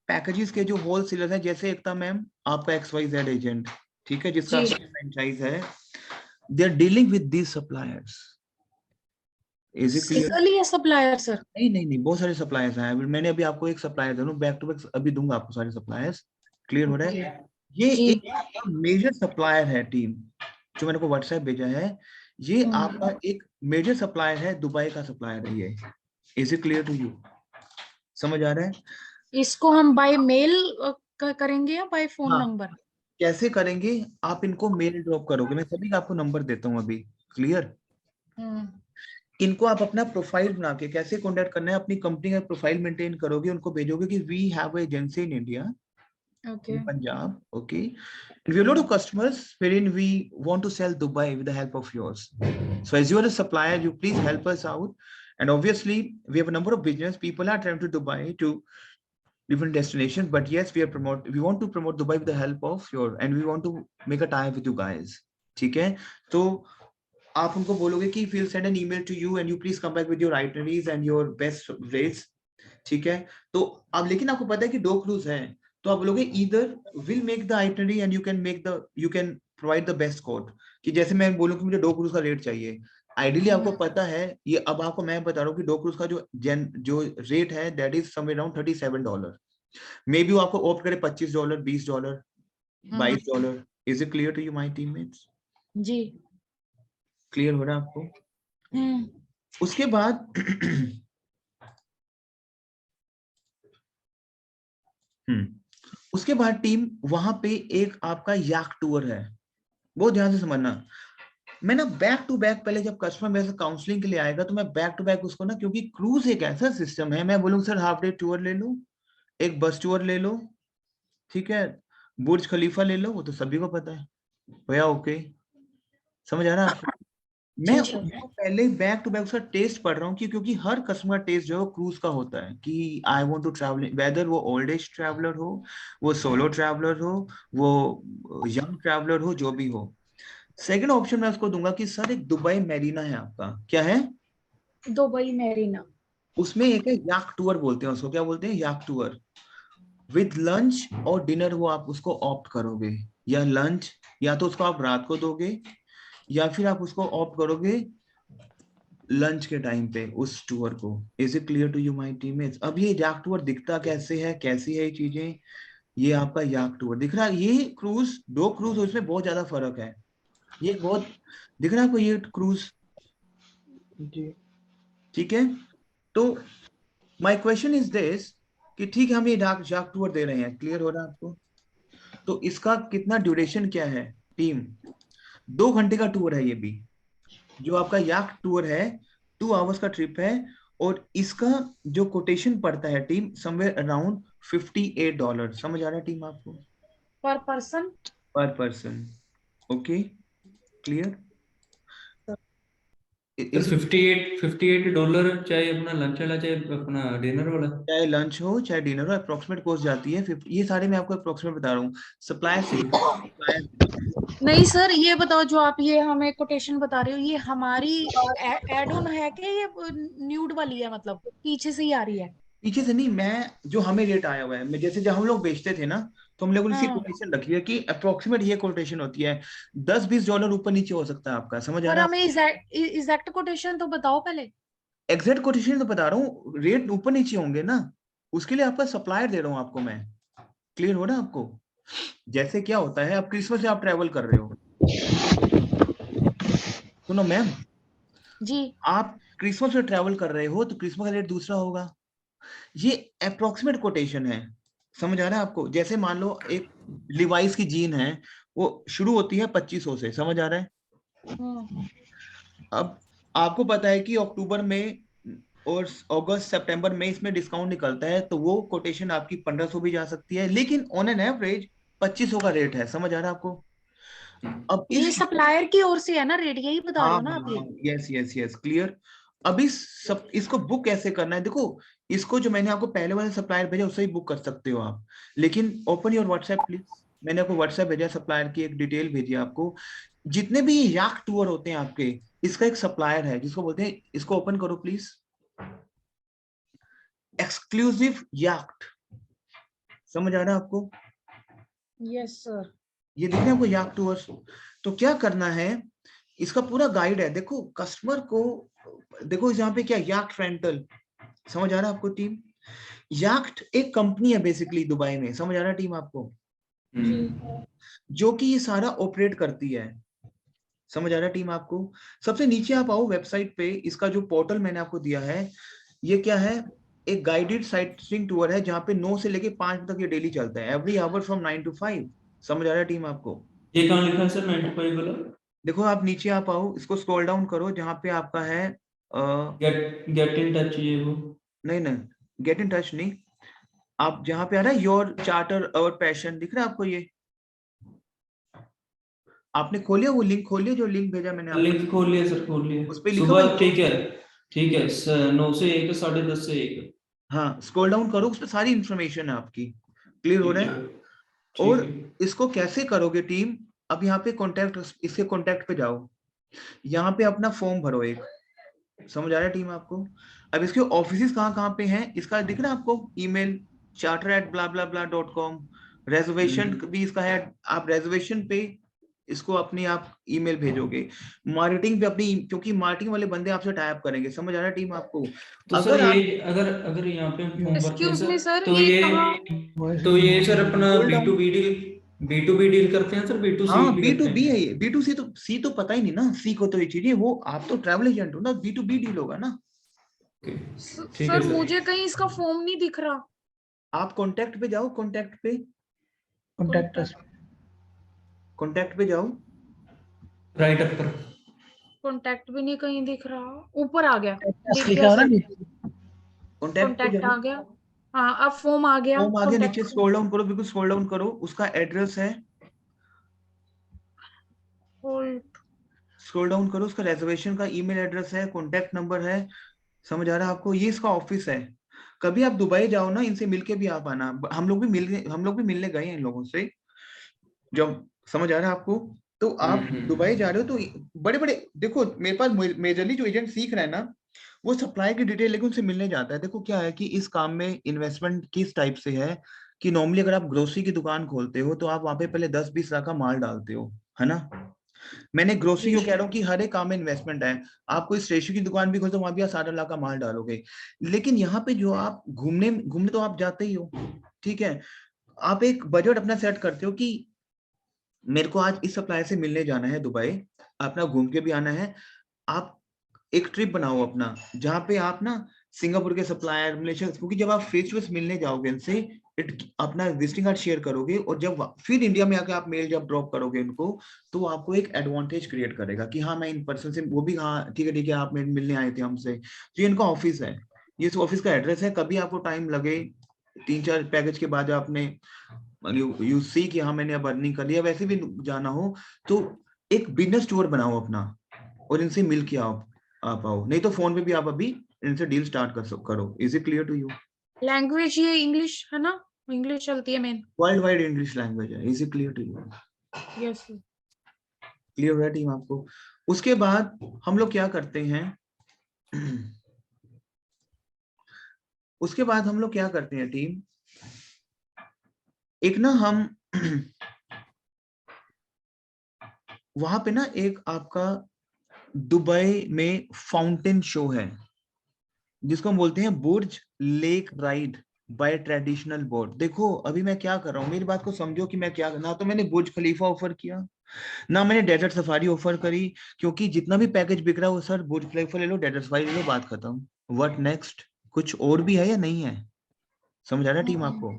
पैकेजेस के जो होलसेलर हैं, जैसे एकता मैम आपका XYZ एजेंट, ठीक है, जिसका जी। फ्रेंचाइज है, they are dealing with these suppliers. Is it clear? Single ही है सप्लायर सर? नहीं नहीं नहीं, बहुत सारे सप्लायर्स हैं। मैंने अभी आपको एक सप्लायर दूं, बैक टू बैक अभी दूंगा आपको सारे सप्लायर्स। क्लियर हो रहा ओके। है? ये जी। एक मेजर सप्लायर है टीम, जो मैंने को व्हाट्सएप भेजा है। ये आपका एक मेजर सप्लायर है, दुबई का सप्लायर है ये। Is it clear to you? समझ आ रहा है? इसको हम बाय मेल करेंगे या बाय फोन हाँ, नंबर? कैसे करेंगे? आप इनको मेल ड्रॉप करोगे, मैं सभी का आपको नंबर देता हूँ अभी। क्लियर? इनको आप अपना प्रोफाइल बना के कैसे कॉन्टेक्ट करना है, अपनी कंपनी का प्रोफाइल मेंटेन करोगे, उनको भेजोगे कि we have agency in India, okay. in Punjab, okay? And we have a lot of customers wherein we want to sell Dubai with the help of yours. So as you are a supplier, you please help us out. And obviously, we have a number of business people are trying to Dubai to different destinations. But yes, we want to promote Dubai with the help of your, and we want to make a tie with you guys. ठीक है? तो आप उनको बोलोगे कि we'll send an email to you and you please come back with your itineraries and your best rates. ठीक है? तो अब लेकिन आपको पता है कि 2 क्रूज हैं, तो आप बोलोगे either will make the itinerary and you can provide the best code. कि जैसे मैं बोलूं कि मुझे 2 क्रूज का रेट चाहिए, आइडियली आपको पता है ये, अब आपको मैं बता रहा हूँ कि 2 क्रूज का जो रेट है that is somewhere around $37। Maybe वो आपको ऑप्ट करे $25, $20, $22। Is it clear to you my teammates? जी। क्लियर हो रहा है आपको? उसके बाद उसके बाद टीम वहां पे एक आपका याक टूर है। बहुत ध्यान से समझना। मैं ना बैक टू बैक, पहले जब कस्टमर मेरे से काउंसलिंग के लिए आएगा तो मैं बैक टू बैक उसको ना, क्योंकि क्रूज एक ऐसा सिस्टम है, मैं बोलूँ सर हाफ डे टूर ले लो, एक बस टूर ले लो, ठीक है, बुर्ज खलीफा ले लो, वो तो सभी को पता है भैया। ओके, समझ आ रहा है आपको? मैं जी सर। उसको पहले बैक टू बैक उसका टेस्ट पढ़ रहा हूँ क्योंकि हर कस्टमर टेस्ट जो है क्रूज का होता है कि I want to travel, whether वो ओल्ड एज ट्रैवलर हो, वो सोलो ट्रैवलर हो, वो यंग ट्रैवलर हो, जो भी हो। सेकंड ऑप्शन मैं उसको दूंगा कि सर एक दुबई मैरीना है आपका, क्या है? दुबई मैरीना। उसमें एक है याक टूर, बोलते हैं उसको, क्या बोलते हैं? याक टूर विद लंच और डिनर। वो आप उसको ऑप्ट करोगे, या लंच या तो उसको आप रात को दोगे, या फिर आप उसको ऑप्ट करोगे लंच के टाइम पे उस टूर को। Is it clear to you my teammates? अब ये याक टूर दिखता कैसे है, कैसी है ये चीजें? ये आपका याक टूर दिख रहा है। ये क्रूज, 2 क्रूज, उसमें बहुत ज्यादा फर्क है। ये बहुत दिख रहा है आपको ये क्रूज? जी ठीक है, तो माय क्वेश्चन इज दिस कि ठीक है हम ये डार्क जाक टूर दे रहे हैं, क्लियर हो रहा है आपको? तो इसका कितना ड्यूरेशन क्या है टीम? 2 घंटे का टूर है ये भी, जो आपका याक टूर है 2 आवर्स का ट्रिप है। और इसका जो कोटेशन पड़ता है टीम समवेयर अराउंड $58। समझ आ रहा है टीम आपको? पर पर्सन। पर पर्सन। Okay, clear? सर $58 चाहे अपना लंच वाला चाहे अपना डिनर वाला। चाहे लंच हो चाहे डिनर हो, अप्रोक्सीमेट कॉस्ट जाती है 50। ये सारे मैं आपको अप्रोक्सीमेट बता रहा हूँ। सप्लायर से नहीं सर, ये बताओ जो आप ये हमें कोटेशन बता रहे हो, ये हमारी एड ऑन है कि ये न्यूड वाली है, मतलब पीछे से ही आ रही है? पीछे से नहीं, मैं जो हमें रेट आया हुआ है, मैं जैसे जब हम लोग बेचते थे ना, तो हम लोगों ने इसी हाँ, कोटेशन रखी है कि अप्रोक्सीमेट ये कोटेशन होती है। $10-20 ऊपर नीचे हो सकता है आपका, समझ आ पर रहा हमें एग्जैक्ट कोटेशन तो बताओ पहले। है? एग्जैक्ट कोटेशन तो बता रहा हूँ, रेट ऊपर नीचे होंगे ना, उसके लिए आपका सप्लायर दे रहा हूँ आपको मैं। क्लियर हो रहा है आपको? जैसे क्या होता है, अब क्रिसमस से आप ट्रेवल कर रहे हो, सुनो मैम, जी। आप क्रिसमस से ट्रेवल कर रहे हो तो क्रिसमस का रेट दूसरा होगा। ये अप्रोक्सीमेट कोटेशन है, समझ आ रहा है आपको? जैसे मान लो एक लिवाइस की जीन है, वो शुरू होती है 2500 से, समझ आ रहा है? हम्म। अब आपको पता है कि अक्टूबर में और अगस्त सितंबर में इसमें डिस्काउंट निकलता है, तो वो कोटेशन आपकी 1500 भी जा सकती है, लेकिन ऑन एन एवरेज 2500 का रेट है। समझ आ रहा है आपको? अब ये इस सप्लायर की ओर से है ना रेट, यही बता रहे हाँ हो ना हाँ आप ये? हाँ, यस यस यस, क्लियर। अब इस सब इसको बुक कैसे करना है, देखो, इसको जो मैंने आपको पहले वाले सप्लायर भेजा उससे ही बुक कर सकते हो आप, लेकिन ओपन योर व्हाट्सएप प्लीज। मैंने आपको व्हाट्सएप भेजा, सप्लायर की एक डिटेल भेजी आपको। जितने भी याक टूर होते हैं आपके, इसका एक सप्लायर है जिसको बोलते हैं, इसको ओपन करो प्लीज, एक्सक्लूसिव याक्ट। समझ आ रहा है आपको? Yes sir. ये दिख रहे हैं आपको याक टूर्स? तो क्या करना है, इसका पूरा गाइड है, देखो कस्टमर को, देखो यहाँ पे क्या, याक्ट रेंटल। समझ आ रहा है आपको टीम? याक्ट एक कंपनी है बेसिकली दुबई में, समझ आ रहा है टीम आपको? जी। जो कि ये सारा ऑपरेट करती है। समझ आ रहा है टीम आपको? सबसे नीचे आप आओ वेबसाइट पे, इसका जो पोर्टल मैंने आपको दिया है, ये क्या है, एक गाइडेड साइट सीइंग टूर है जहाँ पे 9 से लेके 5 तक ये डेली चलता है, एवरी आवर फ्रॉम 9 to 5। समझ आ रहा है टीम आपको? ये कहाँ लिखा है सर 95 वाला? देखो आप नीचे आप आओ, इसको स्क्रॉल डाउन करो, जहाँ पे आपका है गेट गेट इन टच ये वो। नहीं नहीं, गेट इन टच नहीं, आप जहाँ पे आ रहा है योर चार्टर और पैशन, दिख रहा है आपको? ये आपने खोलिया वो लिंक, खोलिए जो लिंक भेजा मैंने आपको, लिंक खोल लिया सर, खोल लिया। उस पे लिखा हुआ सुबह ठीक है, ठीक है 9 से 1, 10:30 से 1। हाँ, स्क्रॉल डाउन करो, उस पे सारी इंफॉर्मेशन है आपकी। क्लियर हो ठीक रहा है, है? ठीक और है। इसको कैसे करोगे टीम? अब यहाँ पे कॉन्टेक्ट, इसके कॉन्टेक्ट पे जाओ, यहाँ पे अपना फॉर्म भरो एक। समझ आ रहा है टीम आपको? अब इसके ऑफिस कहाँ कहाँ पे हैं, इसका दिख रहा है आपको? Email charter@blah.com। रेजर्वेशन भी इसका है, आप रेजर्वेशन पे इसको अपनी आप ईमेल भेजोगे। मार्केटिंग पे अपनी, क्योंकि मार्केटिंग वाले बंदे आपसे टाइप करेंगे। समझ आ रहा है टीम आपको? तो सर अगर आप ये अगर अगर यहाँ पे हम फॉर्म भरते हैं एक्सक्यूज मी सर, सर, तो ये ये कहाँ? तो ये सर अपना स्क्रॉल डाउन, B2B डील करते हैं सर, B2C हाँ भी बी टू करते बी हैं? है ये, B2C तो सी तो पता ही नहीं ना, सी को तो ये चीजें, वो आप तो ट्रैवल एजेंट हो ना, B2B डील होगा ना। ओके, ठीक है सर सर। मुझे कहीं इसका फॉर्म नहीं दिख रहा। आप कॉन्टेक्ट पे जाओ, कॉन्टेक्ट पे, कॉन्टैक्ट अस। कॉन्टेक्ट पे जाओ, राइट अप पर। कॉन्टैक्ट भी नहीं कहीं दिख रहा। ऊपर आ गया, दिख लिखा गया हो ना सर। नीचे। कॉन्टेक्ट पे कॉन्टैक्ट जाओ। आ गया। हाँ, अब फॉर्म आ गया, फॉर्म आगे नीचे कॉन्टैक्ट। स्क्रॉल डाउन करो, बिल्कुल स्क्रॉल डाउन करो, उसका एड्रेस है, होल्ड। स्क्रॉल डाउन करो, उसका रेजर्वेशन का ईमेल एड्रेस है, कॉन्टेक्ट नंबर है। समझ आ रहा है आपको? ये इसका ऑफिस है। कभी आप दुबई जाओ ना, इनसे मिलके भी आप आना, हम लोग भी मिलने गए हैं इन लोगों से जब। समझ आ रहा है आपको? तो आप दुबई जा रहे हो तो बड़े बड़े, देखो मेरे पास मेजरली जो एजेंट सीख रहा है ना, वो सप्लाई की डिटेल लेके उनसे मिलने जाता है। देखो क्या है कि इस काम में इन्वेस्टमेंट किस टाइप से है, कि नॉर्मली अगर आप ग्रोसरी की दुकान खोलते हो तो आप वहां पे पहले 10-20 लाख का माल डालते हो, है ना? मैंने ग्रोसरी जी। को कह रहा हूँ कि हर एक काम में इन्वेस्टमेंट है। आप कोई स्टेशनरी की दुकान भी खोलते हो, वहां भी आप 60 लाख का माल डालोगे। लेकिन यहाँ पे जो आप घूमने घूमने तो आप जाते ही हो, ठीक है, आप एक बजट अपना सेट करते हो कि मेरे को आज इस सप्लायर से मिलने जाना है दुबई, अपना घूम के भी आना है, आप एक ट्रिप बनाओ अपना, जहाँ पे आप ना सिंगापुर के सप्लायर, मलेशिया, क्योंकि जब आप फेस टू फेस मिलने जाओगे उनसे, अपना विजिटिंग कार्ड शेयर करोगे, और जब फिर इंडिया में आके आप मेल जब ड्रॉप करोगे उनको, तो आपको एक एडवांटेज क्रिएट करेगा कि हाँ मैं इन पर्सन से, वो भी हाँ ठीक है आप मिलने आए थे हमसे। तो ये इनका ऑफिस है, ये इस ऑफिस का एड्रेस है, कभी आपको टाइम लगे 3-4 पैकेज के बाद आपने यू सी कि हाँ मैंने अब अर्निंग कर लिया, वैसे भी जाना हो तो एक बिजनेस टूर बनाओ अपना, और इनसे मिल के आप आओ, नहीं तो फोन पे भी आप अभी इनसे डील स्टार्ट करो। Is it clear to you? Language ये इंग्लिश है ना, इंग्लिश चलती है main. World wide English language है। Is it clear to you? Yes. Clear है टीम आपको? उसके बाद हम लोग क्या करते हैं उसके बाद हम लोग क्या करते हैं टीम, एक ना हम वहां पे ना एक आपका दुबई में फाउंटेन शो है, जिसको हम बोलते हैं Burj lake ride by traditional boat. देखो अभी मैं क्या कर रहा हूँ, मेरी बात को समझो कि मैं क्या, ना तो मैंने बुर्ज खलीफा ऑफर किया, ना मैंने डेजर्ट सफारी ऑफर करी, क्योंकि जितना भी पैकेज बिक रहा है वो सर बुर्ज खलीफा ले लो, डेजर्ट सफारी ले लो, बात खत्म। What next? कुछ और भी है या नहीं है? समझ आ रहा है टीम आपको?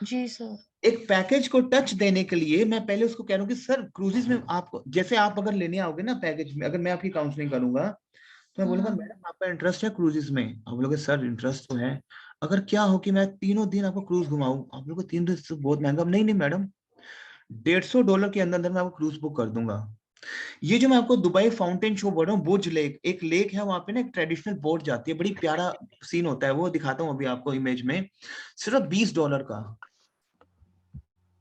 जी सर। एक पैकेज को टच देने के लिए मैं पहले उसको कह रहा हूँ कि सर क्रूजेस में आपको, जैसे आप अगर लेने आओगे ना पैकेज में, अगर मैं आपकी काउंसलिंग करूंगा तो मैं बोलूंगा मैडम आपका इंटरेस्ट है क्रूजेस में, आप बोलोगे सर इंटरेस्ट तो है, अगर क्या हो कि मैं 3 दिन आपको क्रूज घुमाऊं, आप लोगों को 3 दिन तो बहुत महंगा, नहीं नहीं मैडम $150 के अंदर अंदर मैं आपको क्रूज बुक कर दूंगा। ये जो मैं आपको दुबई फाउंटेन शो बोल रहा हूँ, बुर्ज लेक, एक लेक है वहां पे ना, एक ट्रेडिशनल बोट जाती है, बड़ी प्यारा सीन होता है, वो दिखाता हूँ अभी आपको इमेज में, सिर्फ $20 का।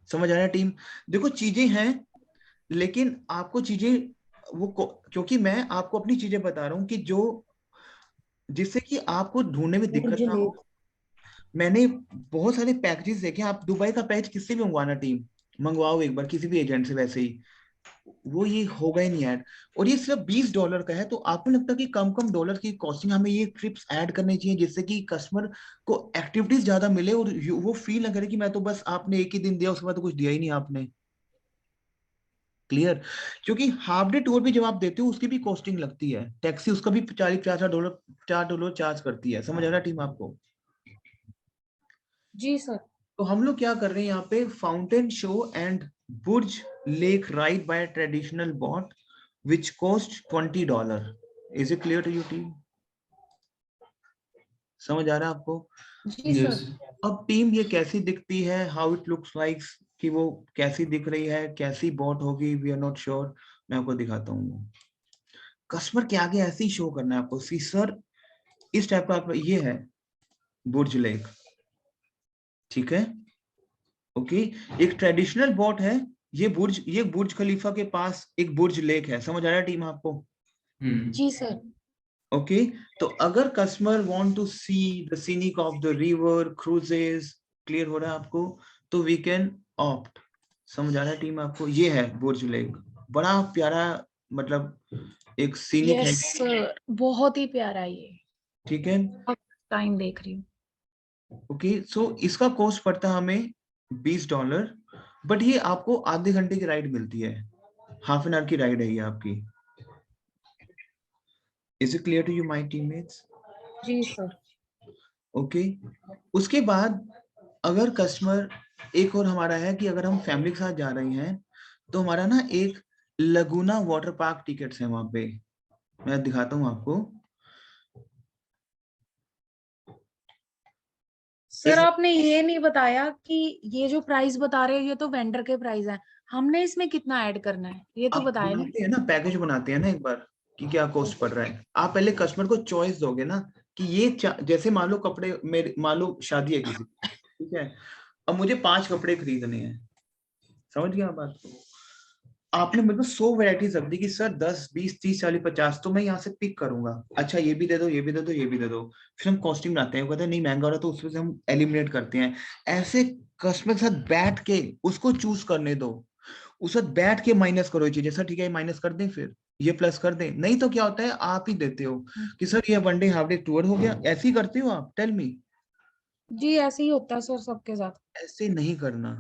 समझ आ रहा है टीम? देखो चीजें हैं, लेकिन आपको चीजें क्योंकि मैं आपको अपनी चीजें बता रहा हूँ कि जो, जिससे कि आपको ढूंढने में दिक्कत बुर्ज ना लेक। हो। मैंने बहुत सारे पैकेजेस देखे, आप दुबई का पैकेज किससे भी मंगवाना टीम, मंगवाओ एक बार किसी भी एजेंट से, वैसे ही वो ये होगा ही नहीं ऐड, और ये सिर्फ $20 का है। तो आपको लगता है कि कम कम डॉलर की कॉस्टिंग हमें ये ट्रिप्स ऐड करनी चाहिए, जिससे कि कस्टमर को एक्टिविटीज ज्यादा मिले, और वो फील ना करे कि मैं तो बस आपने एक ही दिन दिया उसके बाद तो कुछ दिया ही नहीं आपने। क्लियर? क्योंकि हाफ डे टूर भी जब आप देते हो उसकी भी कॉस्टिंग लगती है, टैक्सी उसका भी $40-50 $4 चार्ज करती है। समझ आ रहा है टीम आपको? जी सर। तो हम लोग क्या कर रहे हैं यहाँ पे, fountain show and Burj lake ride by traditional boat which cost $20। Is it clear to you team? समझ आ रहा है आपको? जी यस। सर। अब टीम ये कैसी दिखती है, हाउ इट लुक्स लाइक, कि वो कैसी दिख रही है, कैसी बोट होगी, वी आर नॉट श्योर, मैं आपको दिखाता हूँ। कस्टमर के आगे ऐसे ही शो करना है आपको, सी सर इस टाइप का आपका ये है बुर्ज लेक, ठीक है? ओके, एक ट्रेडिशनल बोट है, ये बुर्ज खलीफा के पास एक बुर्ज लेक है। समझ आ रहा है टीम आपको? जी सर। ओके, तो अगर customer want to see the scenic of the river cruises, clear हो रहा है आपको, तो वी कैन ऑप्ट। समझ आ रहा है टीम आपको? ये है बुर्ज लेक, बड़ा प्यारा, मतलब एक सीनिक है, यस सर, बहुत ही प्यारा है ये। ठीक है? टाइम देख रही हूँ। ओके, सो इसका कॉस्ट पड़ता है हमें $20, बट ये आपको आधे घंटे की राइड मिलती है, हाफ एन आवर की राइड है ये आपकी। Is it clear to you my teammates? जी सर। ओके, उसके बाद अगर कस्टमर, एक और हमारा है कि अगर हम फैमिली के साथ जा रहे हैं तो हमारा ना एक लगुना वाटर पार्क टिकट्स है वहां पे, मैं दिखाता हूँ आपको। सर आपने ये नहीं बताया कि ये जो प्राइस बता रहे हो ये तो वेंडर के प्राइस हैं, हमने इसमें कितना ऐड करना है ये तो आप बताया नहीं। बनाते हैं ना, पैकेज बनाते हैं ना एक बार कि क्या कॉस्ट पड़ रहा है, आप पहले कस्टमर को चॉइस दोगे ना कि ये जैसे मान लो कपड़े मेरे, मान लो शादी है किसी की, ठीक है, अब मुझे 5 कपड़े खरीदने हैं, समझ गया बात को? आपने मेरे को 100 वैरायटीज रख दी कि सर 10 20 30 40 50, तो मैं यहाँ से पिक करूंगा, अच्छा ये भी दे दो, ये भी दे दो, ये भी दे दो, फिर हम कॉस्टिंग बनाते हैं, कहते हैं नहीं महंगा हो रहा, तो उसमें से हम एलिमिनेट करते हैं। ऐसे कस्टमर के साथ बैठ के उसको चूज करने दो, उस वक्त बैठ के माइनस करो ये चीजें, सर ठीक है माइनस कर दें, फिर ये प्लस कर दें, नहीं तो क्या होता है आप ही देते हो कि सर ये वनडे हाफ डे टूर हो गया, ऐसे ही करते हो आप, टेल मी। जी ऐसे ही होता है सर सबके साथ। ऐसे नहीं करना,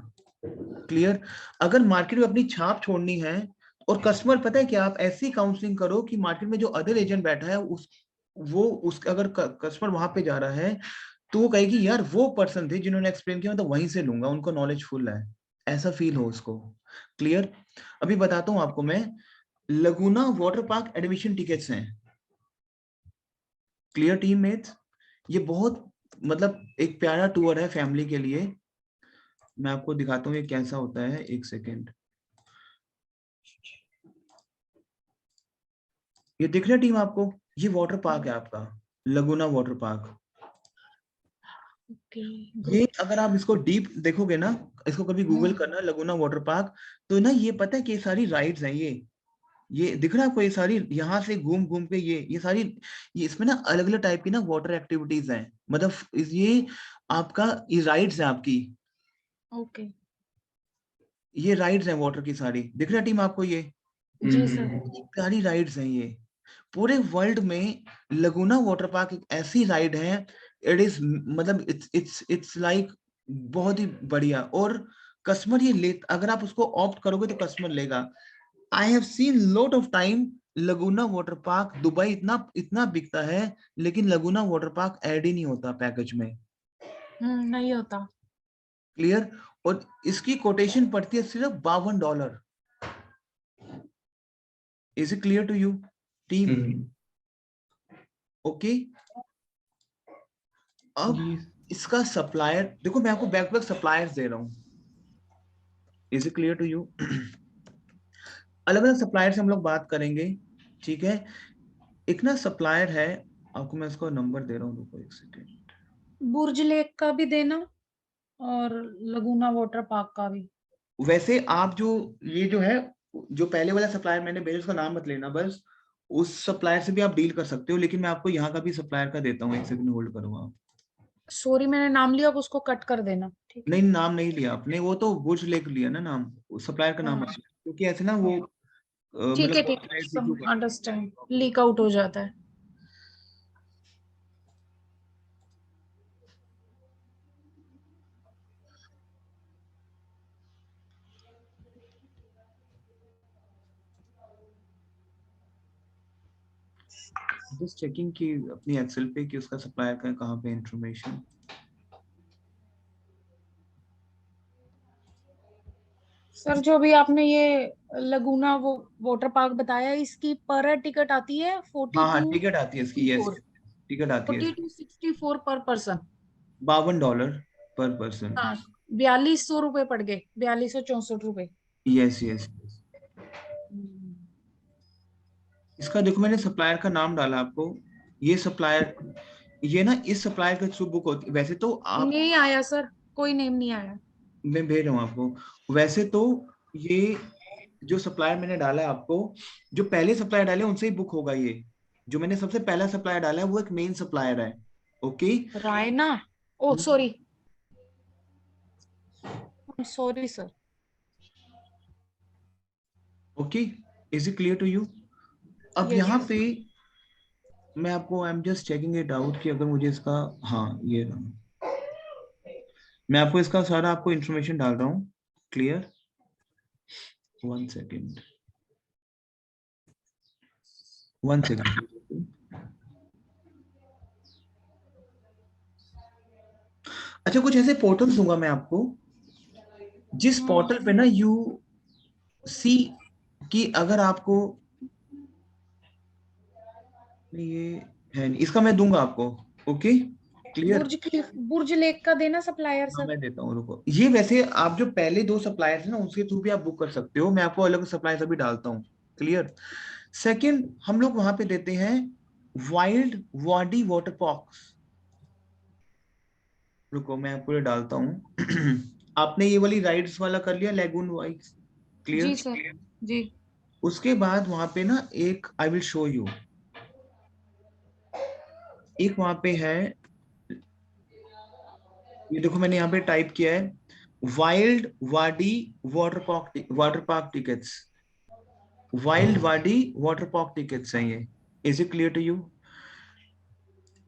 क्लियर। अगर मार्केट में अपनी छाप छोड़नी है और कस्टमर, पता है क्या, आप ऐसी काउंसलिंग करो कि मार्केट में जो अदर एजेंट बैठा है उसका अगर कस्टमर वहां पे जा रहा है तो वो कहेगी यार वो पर्सन थे जिन्होंने एक्सप्लेन किया, तो वहीं से लूंगा, उनको नॉलेज फुल है, ऐसा फील हो उसको। क्लियर। अभी बताता हूँ आपको मैं, लगुना वाटर पार्क एडमिशन टिकट्स हैं। क्लियर टीममेट्स, ये बहुत मतलब एक प्यारा टूर है फैमिली के लिए। मैं आपको दिखाता हूँ ये कैसा होता है, एक सेकेंड। ये दिख रहा है टीम आपको, ये वाटर पार्क है आपका, लगुना वाटर पार्क। ये अगर आप इसको डीप देखोगे ना, इसको कभी गूगल करना लगुना वाटर पार्क, तो ना ये पता है कि ये सारी राइड्स हैं, ये दिख रहा है आपको, ये सारी यहाँ से घूम घूम के ये सारी, ये इसमें ना अलग अलग टाइप की ना वाटर एक्टिविटीज हैं, मतलब ये आपका, ये राइड्स है आपकी, ओके ये राइड्स हैं वाटर की सारी, दिख रहा है टीम आपको ये जी सर। सारी राइड्स हैं ये। पूरे वर्ल्ड में लगुना वाटर पार्क एक ऐसी राइड है, इट इज मतलब इट्स लाइक बहुत ही बढ़िया। और कस्टमर ये ले, अगर आप उसको ऑप्ट करोगे तो कस्टमर लेगा। I have seen lot of time लगुना water park, Dubai इतना इतना बिकता है, लेकिन लगुना वाटर पार्क ऐड ही नहीं होता पैकेज में। नहीं होता। क्लियर। और इसकी कोटेशन पड़ती है सिर्फ $52। Is it clear to you team? Okay. अब इसका सप्लायर देखो, मैं आपको बैक टू बैक सप्लायर्स दे रहा हूं। Is it clear to you? अलग अलग सप्लायर से हम लोग बात करेंगे, ठीक है। एक ना सप्लायर है, आपको मैं इसको नंबर दे रहा हूँ, रुको एक सेकेंड। बुर्ज लेक का भी देना और लगुना वाटर पार्क का भी। वैसे आप जो ये जो है, जो पहले वाला सप्लायर मैंने भेजा उसका नाम मत लेना बस, उस सप्लायर से भी आप डील कर सकते हो, लेकिन मैं आपको यहाँ का भी सप्लायर का देता हूँ, एक सेकंड होल्ड करो आप। सॉरी मैंने नाम लिया, अब उसको कट कर देना, ठीक है। नहीं नाम नहीं लिया आपने, वो तो बुर्ज लेक लिया ना नाम, सप्लायर का नाम मत हाँ लिया, क्योंकि ऐसे ना वो ठीक है, मतलब ठीक है, अंडरस्टैंड, लीक आउट हो जाता है। जस्ट चेकिंग कि अपनी एक्सेल पे कि उसका सप्लायर का कहाँ पे इंफॉर्मेशन। सर जो भी आपने ये लगुना वो वाटर पार्क बताया, इसकी पर टिकट आती है हाँ हाँ 42 टिकट आती है इसकी, यस टिकट आती है इसकी, 4264 पर पर्सन। $52 पर पर्सन। हाँ 4200 रुपए पड़ गए, 4264 रुपए। Yes yes. इसका देखो मैंने सप्लायर का नाम डाला आपको, ये सप्लायर, ये ना इस सप्लायर के थ्रू बुक होती, वैसे तो आप, नहीं आया सर, कोई नेम नहीं आया। मैं भेज रहा हूँ आपको। वैसे तो ये जो सप्लायर मैंने डाला है आपको, जो पहले सप्लायर डाले उनसे ही बुक होगा ये। जो मैंने सबसे पहला सप्लायर डाला है वो एक मेन सप्लायर है। Okay. Raina, oh sorry, sorry sir. Okay. Is it clear to you? अब यस यहाँ पे मैं आपको, I am just checking it out कि अगर मुझे इसका, हाँ ये रहा, मैं आपको इसका सारा आपको इंफॉर्मेशन डाल रहा हूँ। क्लियर। 1 second 1 second. अच्छा, कुछ ऐसे पोर्टल दूंगा मैं आपको, जिस पोर्टल पे ना यू सी कि अगर आपको, ये है नहीं, इसका मैं दूंगा आपको। Okay clear. बुर्ज लेक का देना सप्लायर हाँ सर। मैं देता हूँ, रुको। ये वैसे आप जो पहले दो सप्लायर्स है ना उनके थ्रू भी आप बुक कर सकते हो, मैं आपको अलग सप्लायर अभी डालता हूँ। क्लियर। सेकंड हम लोग वहां पे देते हैं वाइल्ड वाडी वाटर पार्क्स। रुको मैं आपको ये डालता हूँ। आपने ये वाली राइड्स वाला कर लिया, लेगून वाइड्स। जी क्लियर। सर जी। उसके बाद वहां पे ना एक, आई विल शो यू, एक वहां पे है, ये देखो मैंने यहाँ पे टाइप किया है Wild Wadi Water Park tickets, Wild Wadi Water Park tickets हैं ये। Is it clear to you?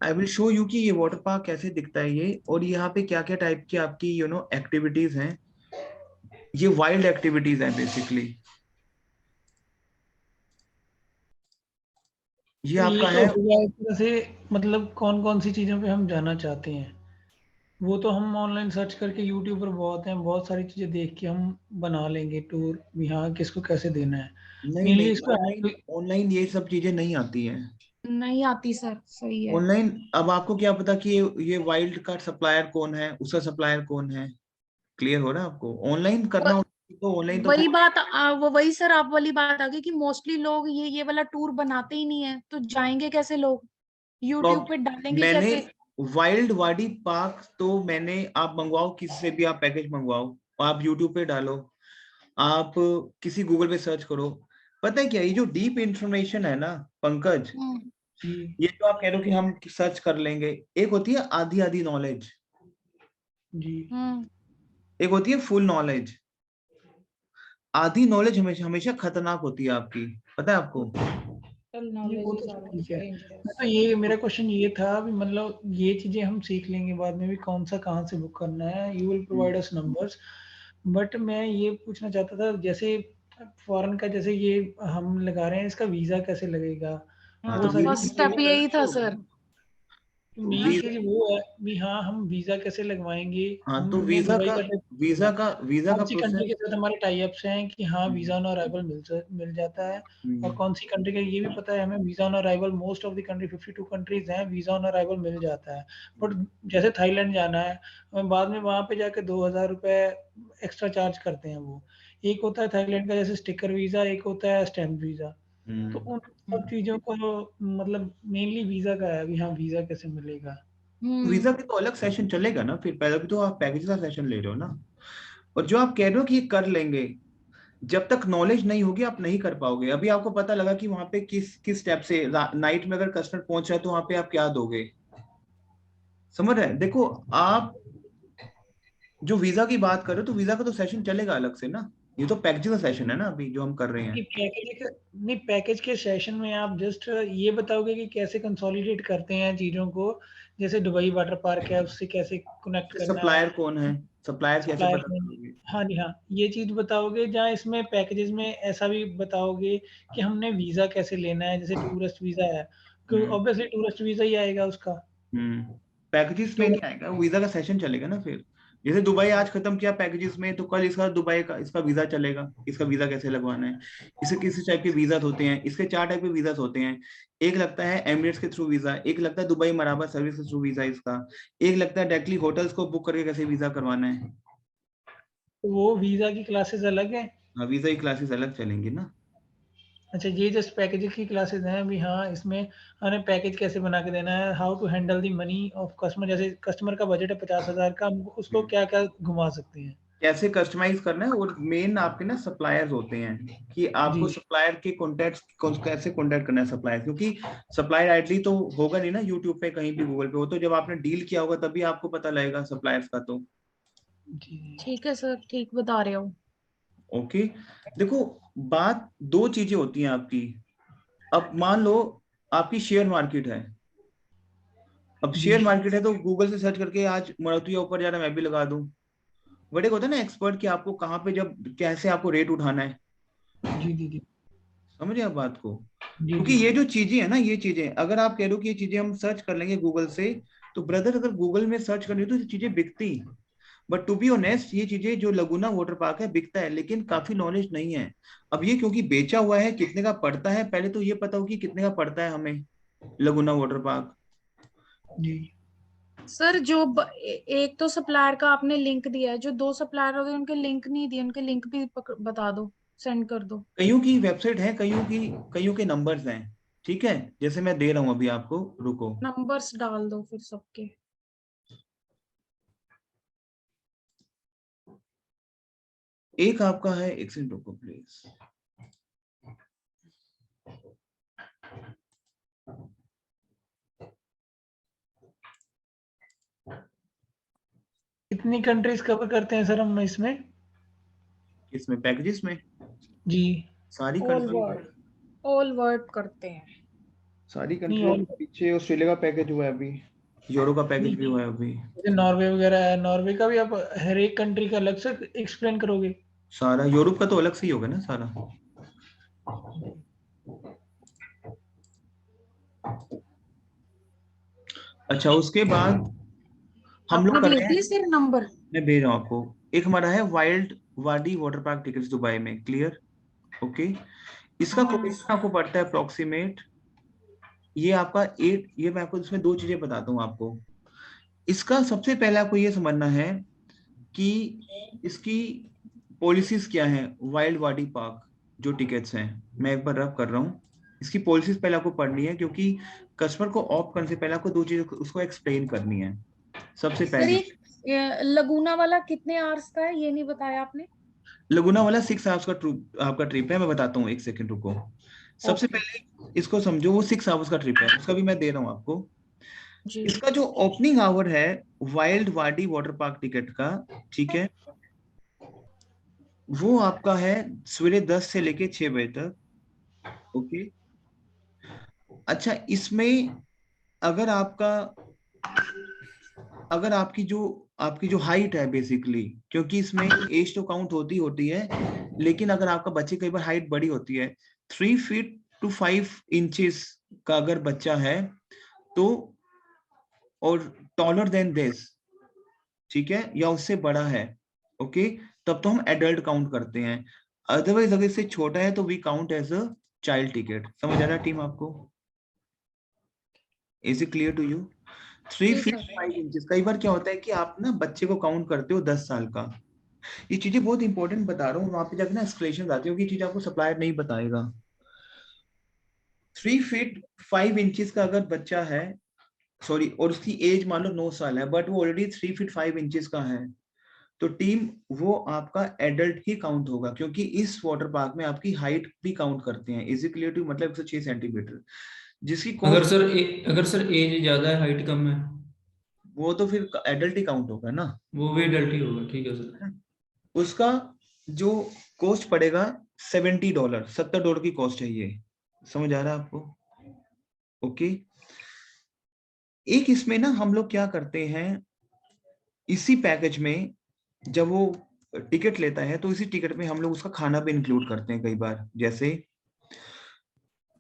I will show you कि ये वाटर पार्क कैसे दिखता है ये, और यहाँ पे क्या क्या टाइप की आपकी एक्टिविटीज हैं। ये वाइल्ड एक्टिविटीज है बेसिकली, ये तो ये आपका तो है। हुआ एक तरह से, मतलब कौन कौन सी चीज़ों पे हम जाना चाहते हैं वो तो हम ऑनलाइन सर्च करके यूट्यूब पर बहुत सारी चीज़ें देख के हम बना लेंगे टूर भी, हाँ किसको कैसे देना है। नहीं मेनली नहीं, इसको ऑनलाइन ऑनलाइन ये सब चीजें नहीं आती हैं। नहीं आती सर, सही है। ऑनलाइन अब आपको क्या पता कि ये वाइल्ड का सप्लायर कौन है, उसका सप्लायर कौन है, क्लियर हो रहा है आपको? ऑनलाइन करना व- होता तो ऑनलाइन तो वही फिर बात वो वही सर, आप वाली बात आ गई कि मोस्टली लोग ये वाला टूर बनाते ही नहीं है, तो जाएंगे कैसे लोग, यूट्यूब पे डालेंगे मैंने कैसे? वाइल्ड वाडी पार्क तो मैंने, आप मंगवाओ किसी से भी, आप पैकेज मंगवाओ, आप यूट्यूब पे डालो, आप किसी गूगल पे सर्च करो। पता है क्या, ये जो डीप इंफॉर्मेशन है ना पंकज, जी ये जो आप कह रहे हो कि हम सर्च कर लेंगे, एक होती है आधी आधी नॉलेज, जी एक होती है फुल नॉलेज। आधी नॉलेज हमेशा हमेशा खतरनाक होती है आपकी, पता है आपको? टोटल ये नॉलेज वो इज तो सब ठीक ऑलवेज है। डेंजरस। तो ये मेरा क्वेश्चन ये था भी, मतलब ये चीजें हम सीख लेंगे बाद में भी कौन सा कहाँ से बुक करना है, you will provide us numbers. But मैं ये पूछना चाहता था, जैसे फॉरेन का जैसे ये हम लगा रहे हैं, इसका वीजा कैसे लगेगा? हाँ वो तो हाँ, सारी फर्स्ट चीजें स्टेप यही था सर। मेन वीजा, चीज वो है भी, हाँ हम वीजा कैसे लगवाएंगे? हाँ तो हमने वीजा दुबई का का ट्रिप किया, वीजा का कौन सी कंट्री प्रोसेस। के साथ हमारे टाई अप्स हैं कि हाँ वीजा ऑन अराइवल मिल जाता है? और कौन सी कंट्री का ये भी पता है हमें, visa on arrival most of the country 52 countries हैं, वीजा ऑन अराइवल मिल जाता है। बट जैसे थाईलैंड जाना है, हमें बाद में वहां पे जाके 2000 रुपए एक्स्ट्रा चार्ज करते हैं वो। एक होता है थाईलैंड का जैसे स्टिकर वीजा, एक होता है स्टैम्प वीजा। तो उन सब चीजों को, मतलब मेनली वीजा का है अभी, हाँ वीजा कैसे मिलेगा? वीजा के तो अलग सेशन चलेगा ना, फिर पहले भी तो आप पैकेज का सेशन ले रहे हो ना। और जो आप कह रहे हो कि ये कर लेंगे, जब तक नॉलेज नहीं होगी आप नहीं कर पाओगे। अभी आपको पता लगा कि वहां पे किस किस स्टेप से नाइट में अगर कस्टमर पहुंच रहा है तो वहां पे आप क्या दोगे, समझ रहे हैं? देखो आप जो वीजा की बात कर रहे हो, तो वीजा का तो सेशन चलेगा अलग से ना, ये तो पैकेज का सेशन है ना अभी जो हम कर रहे हैं। नहीं पैकेज के सेशन में आप जस्ट ये बताओगे कि कैसे कंसोलिडेट करते हैं चीजों को, जैसे दुबई वाटर पार्क है उससे कैसे कनेक्ट करना है, सप्लायर कौन है, सप्लायर कैसे सप्लायर पता में। करोगे? हाँ जी हाँ, ये चीज बताओगे, जहाँ इसमें पैकेजेस में ऐसा भी बताओगे कि हमने वीजा कैसे लेना है, जैसे टूरिस्ट वीजा है, तो हम्म ऑब्वियसली टूरिस्ट वीजा ही आएगा उसका। पैकेजेस में तो नहीं आएगा, वीजा का सेशन चलेगा ना फिर। जैसे दुबई आज खत्म किया पैकेजेस में, तो कल इसका दुबई का इसका वीजा चलेगा, इसका वीजा कैसे लगवाना है। इसे किस टाइप के वीजा होते हैं, इसके 4 टाइप के वीजा होते हैं। एक लगता है एमिरेट्स के थ्रू वीजा, एक लगता है दुबई मराबा सर्विस के थ्रू वीजा इसका, एक लगता है डायरेक्टली होटल्स को बुक करके कैसे वीजा करवाना है। वो वीजा की क्लासेस अलग है? हाँ, वीजा की क्लासेस अलग चलेंगी ना। अच्छा, ये जस्ट पैकेज की क्लासेस हैं अभी, हाँ इसमें हमें पैकेज कैसे बना के देना है, how to handle the money of customer, जैसे कस्टमर का बजट है 50,000 का, हम उसको हम्म। क्या क्या घुमा सकते हैं। कैसे कस्टमाइज करना है, और मेन आपके ना सप्लायर्स होते हैं कि आपको जी सप्लायर के कॉन्टेक्ट कैसे कॉन्टेक्ट करना है सप्लायर, क्योंकि सप्लायर आईडी तो होगा नहीं ना यूट्यूब पे कहीं भी गूगल पे हो, तो जब आपने डील किया होगा तभी आपको पता लगेगा सप्लायर्स का तो। जी ठीक है सर, ठीक बता रहे हो। ओके, देखो बात दो चीजें होती हैं आपकी। अब मान लो आपकी शेयर मार्केट है, अब जी शेयर मार्केट है तो गूगल से सर्च करके आज मारुति ऊपर जा रहा है मैं भी लगा दूं। बट एक होता है ना एक्सपर्ट कि आपको कहाँ पे जब कैसे आपको रेट उठाना है, जी जी जी समझे आप बात को? जी क्योंकि जी ये जो चीजें है ना, ये चीजें अगर आप कह रहे हो कि ये चीजें हम सर्च कर लेंगे गूगल से, तो ब्रदर अगर गूगल में सर्च कर रही हो तो ये चीजें बिकती। बट टू बी ऑनेस्ट ये चीजें जो लगुना वाटर पार्क है बिकता है, लेकिन काफी नॉलेज नहीं है। अब ये क्योंकि बेचा हुआ है, कितने का पड़ता है पहले तो ये पता हो कि कितने का पड़ता है हमें लगुना वाटर पार्क। जी। सर एक तो सप्लायर का आपने लिंक दिया है, जो दो सप्लायर हो गए उनके लिंक नहीं दिए, उनके लिंक भी बता दो, सेंड कर दो। कईयों की वेबसाइट है, कईयों के नंबर्स हैं, ठीक है, जैसे मैं दे रहा हूं अभी आपको, रुको। नंबर्स डाल दो फिर सबके। एक आपका है, एक सेकंड रुको प्लीज। कितनी कंट्रीज कवर करते हैं सर हम इसमें? इसमें पैकेजेस में जी। सारी all country, word, all word करते हैं। सारी नहीं कंट्रियों और के पीछे ऑस्ट्रेलिया का पैकेज हुआ है अभी, यूरो का पैकेज नहीं, भी हुआ है अभी। जैसे नॉर्वे वगैरह है, नॉर्वे का भी आप हर एक कंट्री का अलग से एक्सप्लेन करोगे? सारा यूरोप का तो अलग से ही होगा ना सारा। अच्छा, उसके बाद हम लोग आपने कर भेज रहे दिए हैं, सर नंबर? मैं भेज रहा हूँ आपको। एक हमारा है Wild Wadi Water Park tickets Dubai में, क्लियर? ओके, इसका कोटेशन आपको पड़ता है अप्रोक्सीमेट, ये आपका 8, ये मैं आपको इसमें दो चीजें बताता हूँ आपको। इसका सबसे पहले आपको ये समझना है कि इसकी पॉलिसीज क्या है। वाइल्ड वाडी पार्क जो टिकट्स हैं, मैं एक बार रब कर रहा हूँ, इसकी पॉलिसीज पहले आपको पढ़नी है, क्योंकि कस्टमर को ऑप्ट करने से पहले आपको दो चीजें उसको एक्सप्लेन करनी है। सबसे सर पहली, एक लगूना वाला कितने आवर्स का है ये नहीं बताया आपने? लगुना वाला 6 आवर्स का आपका ट्रिप है, मैं बताता हूँ, एक सेकंड रुको। सबसे ओके पहले इसको समझो, वो 6 आवर्स का ट्रिप है, उसका भी मैं दे रहा हूँ आपको। जी। इसका जो ओपनिंग आवर है Wild Wadi Water park ticket का, ठीक है, वो आपका है सवेरे 10 से लेके 6 बजे तक। ओके, अच्छा, इसमें अगर आपका, अगर आपकी जो हाइट है बेसिकली, क्योंकि इसमें एज तो काउंट होती है, लेकिन अगर आपका बच्चे कई बार हाइट बड़ी होती है, 3 फीट to 5 इंचेस का अगर बच्चा है तो, और टॉलर देन दिस, ठीक है, या उससे बड़ा है, ओके, तब तो हम एडल्ट काउंट करते हैं। अदरवाइज अगर इससे छोटा है तो we count as a child ticket. समझ आ रहा है टीम आपको? Is it clear to you? Three जी फीट सर। फाइव इंचेस कई बार क्या होता है कि आप ना बच्चे को काउंट करते हो 10 साल का। ये चीजें बहुत इंपॉर्टेंट बता रहा हूँ, वहां पे जाकर ना एक्सप्लेनेशन आती है कि चीज आपको सप्लायर नहीं बताएगा। 3 फीट 5 इंचेस का अगर बच्चा है, सॉरी, और उसकी एज मान लो 9 साल है, बट वो ऑलरेडी 3 फीट 5 इंचेस का है, तो टीम वो आपका एडल्ट ही काउंट होगा, क्योंकि इस वाटर पार्क में आपकी हाइट भी काउंट करते हैं। Is it clear to? मतलब 106 सेंटीमीटर, जिसकी अगर कॉस्ट, सर अगर सर एज ज्यादा है हाइट कम है, वो तो फिर एडल्ट ही काउंट होगा ना। वो भी अडल्ट ही होगा, ठीक है सर। उसका जो कॉस्ट पड़ेगा $70, $70 की कॉस्ट है ये। समझ आ रहा है आपको? ओके, एक इसमें ना हम लोग क्या करते हैं, इसी पैकेज में जब वो टिकट लेता है तो इसी टिकट में हम लोग उसका खाना भी इंक्लूड करते हैं कई बार, जैसे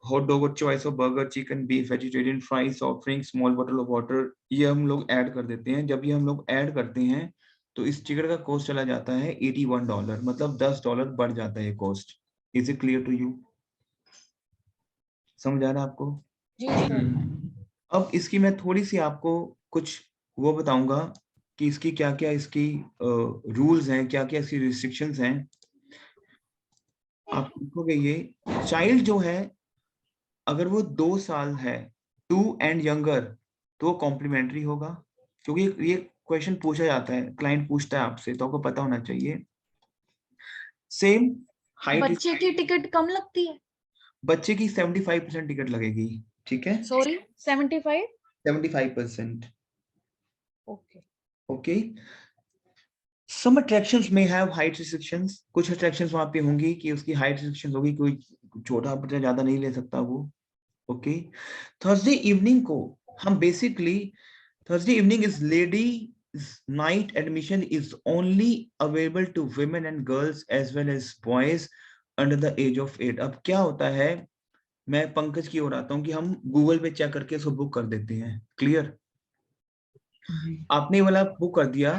हॉट डॉग और choice of burger, chicken, beef, vegetarian, fries, soft drink, small bottle of water, ये हम लोग ऐड कर देते हैं। जब ये हम लोग ऐड करते हैं तो इस टिकट का कॉस्ट चला जाता है $81, मतलब $10 बढ़ जाता है ये cost. Is it clear to you? समझ आ रहा है आपको? जी सर। अब इसकी मैं थोड़ी सी आपको कुछ वो बताऊंगा कि इसकी क्या क्या इसकी रूल्स हैं, क्या क्या इसकी रिस्ट्रिक्शंस हैं। आप देखोगे ये चाइल्ड जो है, अगर वो 2 साल है, 2 and younger, तो वो कॉम्प्लीमेंट्री होगा, क्योंकि ये क्वेश्चन पूछा जाता है, क्लाइंट पूछता है आपसे, तो आपको पता होना चाहिए। सेम हाइट, बच्चे की टिकट कम लगती है? बच्चे की 75% टिकट लगेगी, ठीक है, सॉरी 75? 75%। ओके। ओके, सम अट्रैक्शंस में हैव हाइट रिस्ट्रिक्शंस, कुछ अट्रैक्शंस वहां पे होंगी कि उसकी हाइट रिस्ट्रिक्शंस होगी, कोई छोटा बच्चा ज्यादा नहीं ले सकता वो। ओके, थर्सडे इवनिंग को हम basically, Thursday evening is lady night admission is only available to women and girls as well as boys under the age of 8। अब क्या होता है, मैं पंकज की ओर आता हूँ कि हम गूगल पे चेक करके इसको बुक कर देते हैं, क्लियर? जी आपने ये वाला बुक कर दिया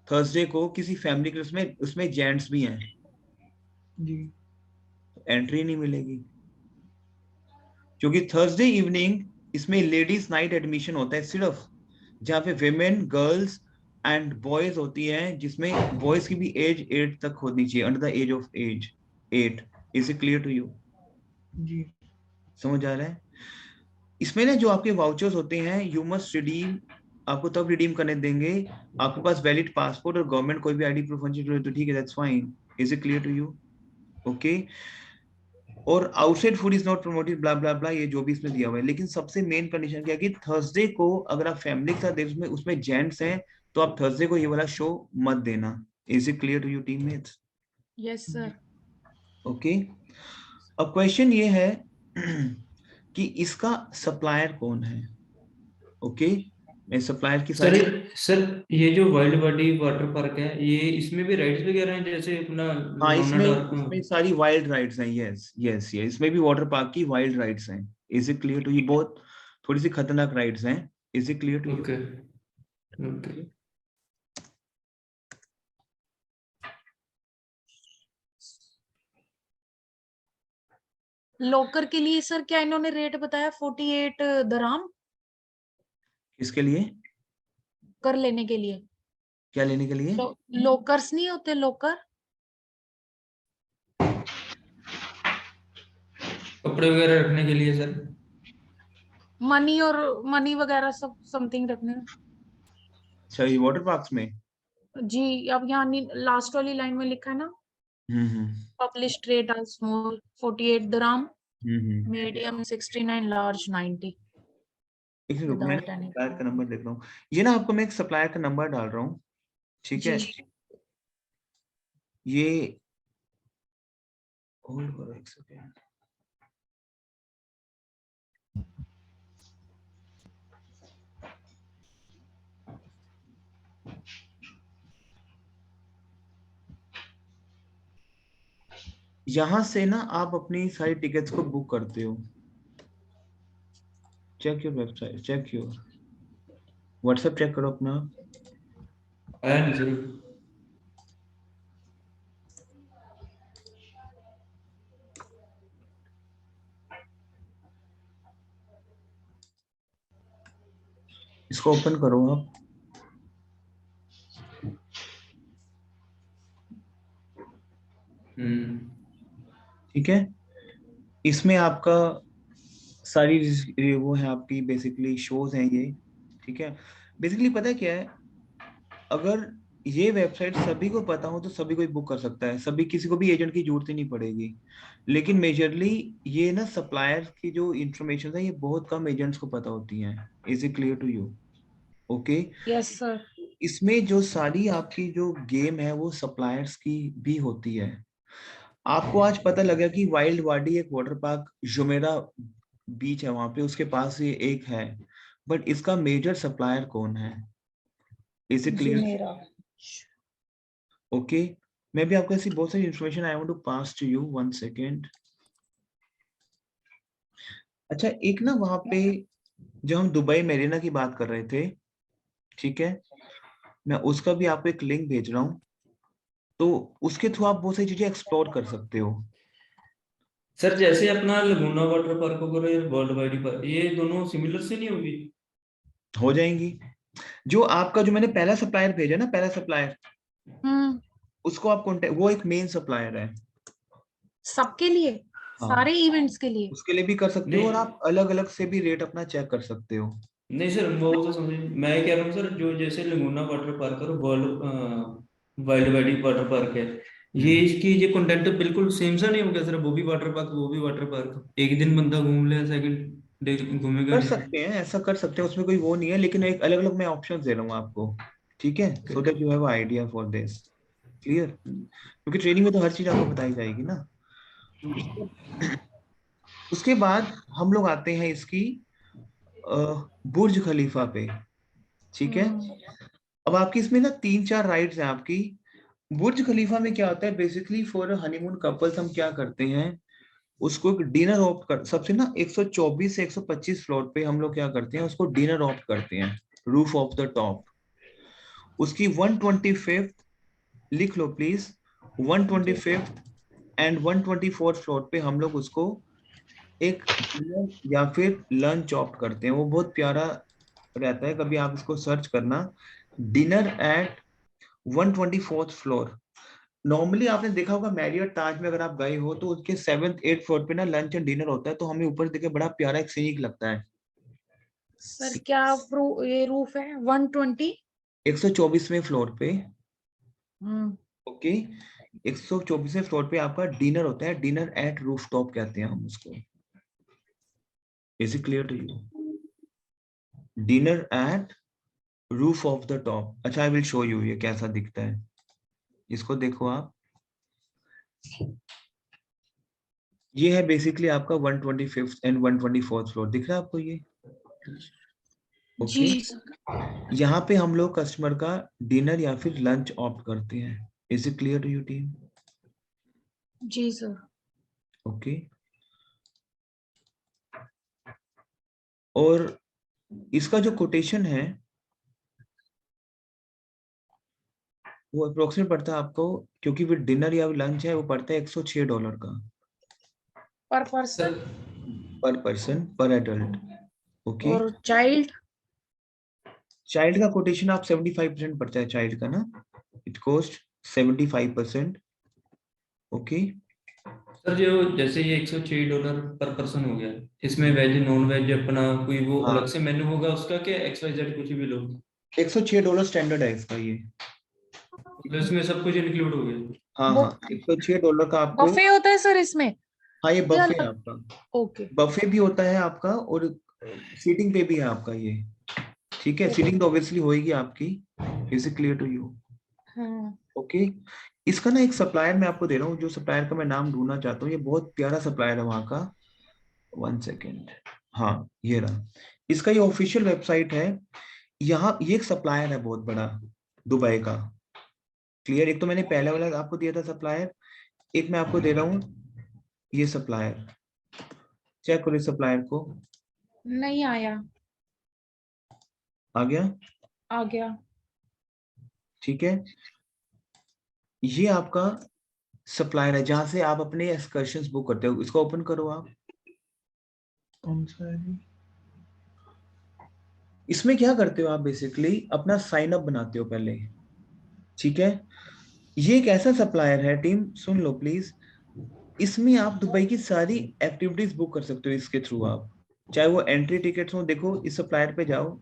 थर्सडे को किसी फैमिली के, उसमें उसमें जेंट्स भी हैं, जी एंट्री नहीं मिलेगी, क्योंकि थर्सडे इवनिंग इसमें लेडीज नाइट एडमिशन होता है सिर्फ, जहाँ पे विमेन, गर्ल्स एंड बॉयज होती हैं, जिसमें बॉयज की भी एज 8 तक होनी चाहिए, under the age of age 8। Is it clear to you? जी समझ आ रहा है? इसमें ना जो आपके वाउचर्स होते हैं, यू मस्ट रिडीम, आपको तब रिडीम करने देंगे आपके पास वैलिड पासपोर्ट और गवर्नमेंट कोई भी आईडी प्रूफ होनी चाहिए, तो ठीक है, that's fine. Is it clear to you? Okay, और outside food is not promoted, blah blah blah, ये जो भी इसमें दिया हुआ है, लेकिन सबसे मेन कंडीशन क्या है कि थर्सडे को अगर आप फैमिली के साथ उसमें उसमें जेंट्स हैं, तो आप थर्सडे को ये वाला शो मत देना। Is it clear to you teammates? Yes sir. Okay, अब क्वेश्चन ये है कि इसका सप्लायर कौन है। ओके, मैं सप्लायर की सर सारी। सर ये जो वाइल्ड बॉडी वाटर पार्क है, ये इसमें भी राइड्स वगैरह हैं जैसे अपना हाँ, लुना इसमें डार्क? इसमें सारी वाइल्ड राइड्स हैं। यस यस यस, इसमें भी वाटर पार्क की वाइल्ड राइड्स हैं। Is it clear to you? बहुत थोड़ी सी खतरनाक राइड्स हैं। Is it clear to you? Okay okay. Locker के लिए सर क्या इन्होंने रेट बताया? 48 दराम किसके लिए? कर लेने के लिए। क्या लेने के लिए? लॉकर्स नहीं होते लॉकर, कपड़े वगैरह रखने के लिए सर? मनी और मनी वगैरह सब समथिंग रखने। अच्छा, ये वाटर पार्क्स में? जी, अब यहाँ लास्ट वाली लाइन में लिखा है ना, hmm publish rate are small 48 dirham, hmm. Medium 69, large 90 एक मिनट रुको, मैं विदाउट एनी। सप्लायर का नंबर देख रहा हूँ। ये ना आपको मैं एक सप्लायर का नंबर डाल रहा हूँ, ठीक है? जी ये होल्ड करो एक सेकेंड। यहाँ से ना आप अपनी सारी टिकट्स को बुक करते हो। Check your website, check your WhatsApp, check करो अपना। आया नहीं सर। इसको ओपन करो आप। ठीक है, इसमें आपका सारी वो है आपकी बेसिकली शोज हैं ये, ठीक है? बेसिकली पता है क्या है, अगर ये वेबसाइट सभी को पता हो तो सभी कोई बुक कर सकता है, सभी, किसी को भी एजेंट की जरूरत ही नहीं पड़ेगी। लेकिन मेजरली ये ना सप्लायर की जो इंफॉर्मेशन है ये बहुत कम एजेंट्स को पता होती है। Is it clear to you? Okay. Yes sir. इसमें जो सारी आपकी जो गेम है वो सप्लायर्स की भी होती है। आपको आज पता लगा कि वाइल्ड वाडी एक वाटर पार्क जुमेरा बीच है, वहां पे उसके पास ये एक है, बट इसका मेजर सप्लायर कौन है? इज इट जी क्लियर? मेरा। ओके, मैं भी आपको ऐसी बहुत सारी information I want to pass to you, one second. अच्छा, एक ना वहां पे जो हम दुबई मेरीना की बात कर रहे थे, ठीक है, मैं उसका भी आपको एक लिंक भेज रहा हूँ, तो उसके थ्रू आप बहुत सारी चीजें एक्सप्लोर कर सकते हो। सर जैसे अपना लगुना वाटर पार्क और वर्ल्ड वाइड पार्क, ये दोनों सिमिलर से नहीं होगी? हो जाएंगी। जो आपका जो मैंने पहला सप्लायर भेजा ना, पहला सप्लायर, उसको आप कॉन्टेक्ट, वो एक मेन सप्लायर है। सबके लिए, हाँ, सारे इवेंट्स के लिए। उसके लिए भी कर सकते हो, और नहीं आप अलग अलग से भी रेट अपना चेक कर सकते हो। नहीं सर, वो तो समझ, मैं कह रहा हूँ सर जो जैसे लगुना वाटर पार्क और world wild wide water park है, ये इसकी ये कंटेंट बिल्कुल सेम सा नहीं होगा सर? वो भी वाटर पार्क, वो भी वाटर पार्क, एक दिन बंदा घूम ले, सेकंड डे घूमेगा कर नहीं? सकते हैं, ऐसा कर सकते हैं, उसमें कोई वो नहीं है, लेकिन एक अलग अलग मैं ऑप्शन दे रहा हूँ आपको, ठीक है? So that you have idea for this. Clear? क्योंकि ट्रेनिंग में तो हर चीज आपको बताई जाएगी ना। उसके बाद हम लोग आते हैं इसकी बुर्ज खलीफा पे, ठीक है? अब आपकी इसमें ना 3-4 राइड्स हैं आपकी। बुर्ज खलीफा में क्या होता है, बेसिकली फॉर हनीमून कपल्स हम क्या करते हैं, उसको एक डिनर ऑप्ट कर, सबसे ना 124 से 125 फ्लोर पे हम लोग क्या करते हैं, उसको डिनर ऑप्ट करते हैं, रूफ ऑफ द टॉप। उसकी 125th, लिख लो प्लीज, 125th एंड 124 फ्लोर पे हम लोग उसको एक डिनर या फिर लंच ऑप्ट करते हैं। वो बहुत प्यारा रहता है, कभी आप इसको सर्च करना, dinner eight 124th floor. Normally आपने देखा होगा मैरियट ताज में अगर आप गए हो तो उसके 7th 8th फ्लोर पे ना लंच एंड डिनर होता है, तो हमें ऊपर देखे बड़ा प्यारा एक सीनिक लगता है। सर क्या ये रूफ है 120? 124वें फ्लोर पे, ओके, 124वें फ्लोर पे आपका डिनर होता है, डिनर एट रूफ टॉप कहते हैं हम उसको। Is it clear to you? Dinner at roof of the top. अच्छा, आई विल शो यू ये कैसा दिखता है, इसको देखो आप। ये है बेसिकली आपका 125th एंड 124th फ्लोर, दिख रहा है आपको ये? ओके, जी सर। यहाँ पे हम लोग कस्टमर का डिनर या फिर लंच ऑप्ट करते हैं। Is it clear to you team? जी सर। ओके, और इसका जो कोटेशन है वो अप्रोक्सीमेट पड़ता है आपको, क्योंकि विद डिनर या लंच है, वो पड़ता है $106 का पर पर्सन पर पर्सन पर एडल्ट। ओके, और चाइल्ड? चाइल्ड का कोटेशन आप 75% पड़ता है चाइल्ड का ना, इट कॉस्ट 75%। ओके, सर जो जैसे ये $106 पर पर्सन हो गया, इसमें वेज नॉन वेज अपना कोई वो हाँ, अलग से मेन्यू होगा उसका, क्या XYZ कुछ भी लो? $106 स्टैंडर्ड है इसका ये। मतलब इसमें सब कुछ इंक्लूड हो गया? हाँ वो हाँ, $106 का आपको। बफे होता है सर इसमें? हाँ, ये या बफे है अलग? आपका, ओके। बफे भी होता है आपका, और सीटिंग पे भी है आपका ये। ठीक है, सीटिंग तो ऑब्वियसली होएगी आपकी। Is it clear to you? हाँ। ओके, इसका ना एक सप्लायर मैं आपको दे रहा हूँ, जो सप्लायर का मैं नाम ढूंढना चाहता हूँ, ये बहुत प्यारा सप्लायर है वहाँ का। 1 सेकेंड, हाँ ये रहा, इसका ये ऑफिशियल वेबसाइट है। यहाँ ये एक सप्लायर है बहुत बड़ा दुबई का। क्लियर? एक तो मैंने पहले वाला आपको दिया था सप्लायर, एक मैं आपको दे रहा हूँ ये सप्लायर। चेक करो इस सप्लायर को। नहीं आया। आ गया? आ गया। ठीक है, ये आपका सप्लायर है जहां से आप अपने एक्सकर्शंस बुक करते हो। इसको ओपन करो आप। कौन सा है जी? इसमें क्या करते हो आप, बेसिकली अपना साइन अप बनाते हो पहले। ठीक है, ये एक ऐसा सप्लायर है टीम, सुन लो प्लीज, इसमें आप दुबई की सारी एक्टिविटीज बुक कर सकते हो इसके थ्रू। आप चाहे वो एंट्री टिकट्स हो, देखो इस सप्लायर पे जाओ,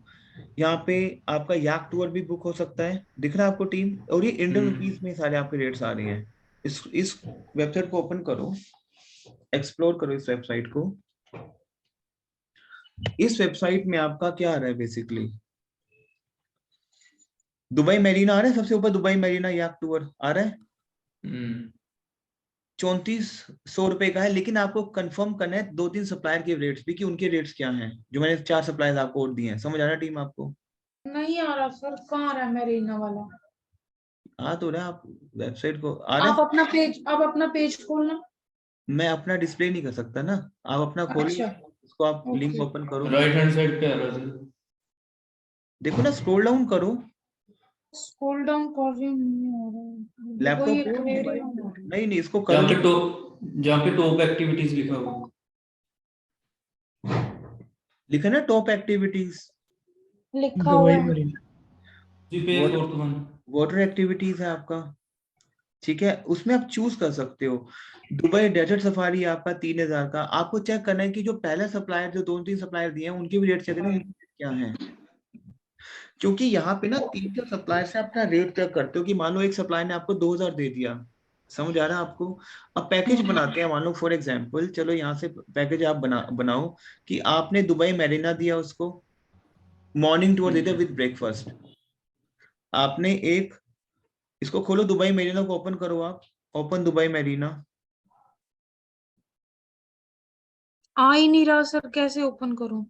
यहाँ पे आपका याक टूर भी बुक हो सकता है, दिख रहा है आपको टीम, और ये इंडियन रुपीज में सारे आपके रेट्स आ रहे हैं। इस वेबसाइट को ओपन करो, एक्सप्लोर करो इस वेबसाइट को। इस वेबसाइट में आपका क्या आ रहा है, बेसिकली दुबई मेरीना आ रहा है सबसे ऊपर, दुबई मेरीना याक टूर आ रहा है। 3400 रुपए का है, लेकिन आपको कंफर्म करना है 2-3 सप्लायर के रेट्स भी, कि उनके रेट्स क्या हैं, जो मैंने 4 सप्लायर्स आपको और दिए हैं। समझ आ रहा है टीम आपको? नहीं आ रहा सर, कहाँ आ रहा है मेरीना वाला? आ तो रहा है, आप वेबसाइट को आ रहा आप है। अपना पेज खोलना। मैं अपना डिस्प्ले नहीं कर सकता ना, आप अपना खोलो, अच्छा। इसको आप लिंक ओके। ओपन करो, राइट हैंड साइड पे आ रहा था। देखो ना, स्क्रॉल डाउन करो स्क्रॉल डाउन कर रही हूँ, नहीं आ रहा है। लैपटॉप दुबई पे हो, मोबाइल एक्वेरियम। पे, नहीं नहीं इसको जहाँ करो। पे टॉप एक्टिविटीज लिखा हुआ लिखा ना टॉप एक्टिविटीज, लिखा हुआ दुबई है। मरीना। जी पे water fourth one. Water activities है आपका। ठीक है, उसमें आप चूज कर सकते हो। दुबई डेजर्ट सफारी आपका 3000 का। आपको चेक करना है कि जो पहला सप्लायर, जो 2-3 सप्लायर दिए हैं, उनके भी रेट चेक करना है, उनके rate क्या है, क्योंकि यहाँ पे ना 3-4 सप्लायर से अपना रेट चेक करते हो। कि मान लो एक सप्लायर ने आपको 2000 दे दिया, समझ आ रहा है आपको? अब पैकेज बनाते हैं, मान लो फॉर एग्जांपल, चलो यहाँ से पैकेज आप बनाओ, कि आपने दुबई मैरिना दिया उसको, मॉर्निंग टूर दे दिया विद ब्रेकफास्ट। आपने एक, इसको खोलो, दुबई मैरिना को ओपन करो आप, ओपन दुबई मैरिना। आ ही नहीं रहा सर, कैसे ओपन करूं?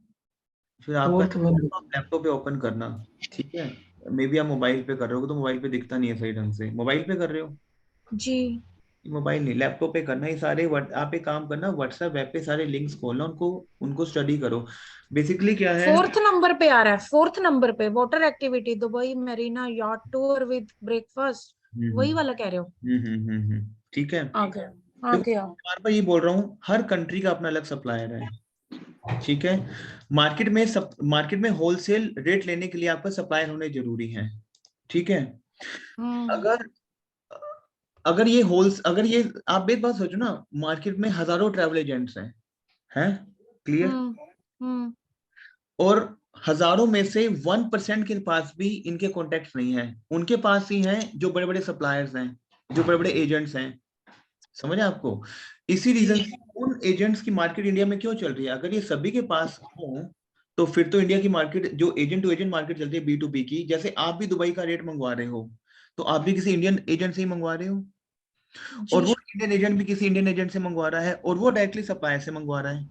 फिर आपका फोर्थ वन। लैपटॉप पे ओपन करना। ठीक है, मे बी आप मोबाइल पे कर रहे हो, तो मोबाइल पे दिखता नहीं है सही ढंग से। मोबाइल पे कर रहे हो? जी। मोबाइल नहीं, लैपटॉप पे करना। ये सारे आप एक काम करना, व्हाट्सएप वेब पे सारे लिंक्स खोलना, उनको उनको स्टडी करो। बेसिकली क्या है, फोर्थ नंबर पे आ रहा है, फोर्थ नंबर पे water activity Dubai marina yacht tour with breakfast. वही वाला कह रहे हो? ठीक है। आ गया। आ देखो, गया। बार बार ये बोल रहा हूँ, हर कंट्री का अपना अलग सप्लायर है। ठीक है, मार्केट में होलसेल रेट लेने के लिए आपका सप्लायर होने जरूरी है। ठीक है, हम्म। अगर अगर ये आप एक बात सोचो ना, मार्केट में हजारों ट्रैवल एजेंट्स हैं क्लियर, हम्म। हम्म। और हजारों में से 1% के पास भी इनके कॉन्टेक्ट नहीं है। उनके पास ही हैं जो बड़े बड़े सप्लायर्स हैं, जो बड़े बड़े एजेंट्स हैं। समझ आपको? इसी जी। रीजन से उन एजेंट्स की मार्केट इंडिया में क्यों चल रही है। अगर ये सभी के पास हो, तो फिर तो इंडिया की मार्केट, जो एजेंट टू एजेंट मार्केट चलती है, B2B की, जैसे आप भी दुबई का रेट मंगवा रहे हो, तो आप भी किसी इंडियन एजेंट से ही मंगवा रहे हो, और जी। वो इंडियन एजेंट भी किसी इंडियन एजेंट से मंगवा रहा है, और वो डायरेक्टली सप्लायर से मंगवा रहा है।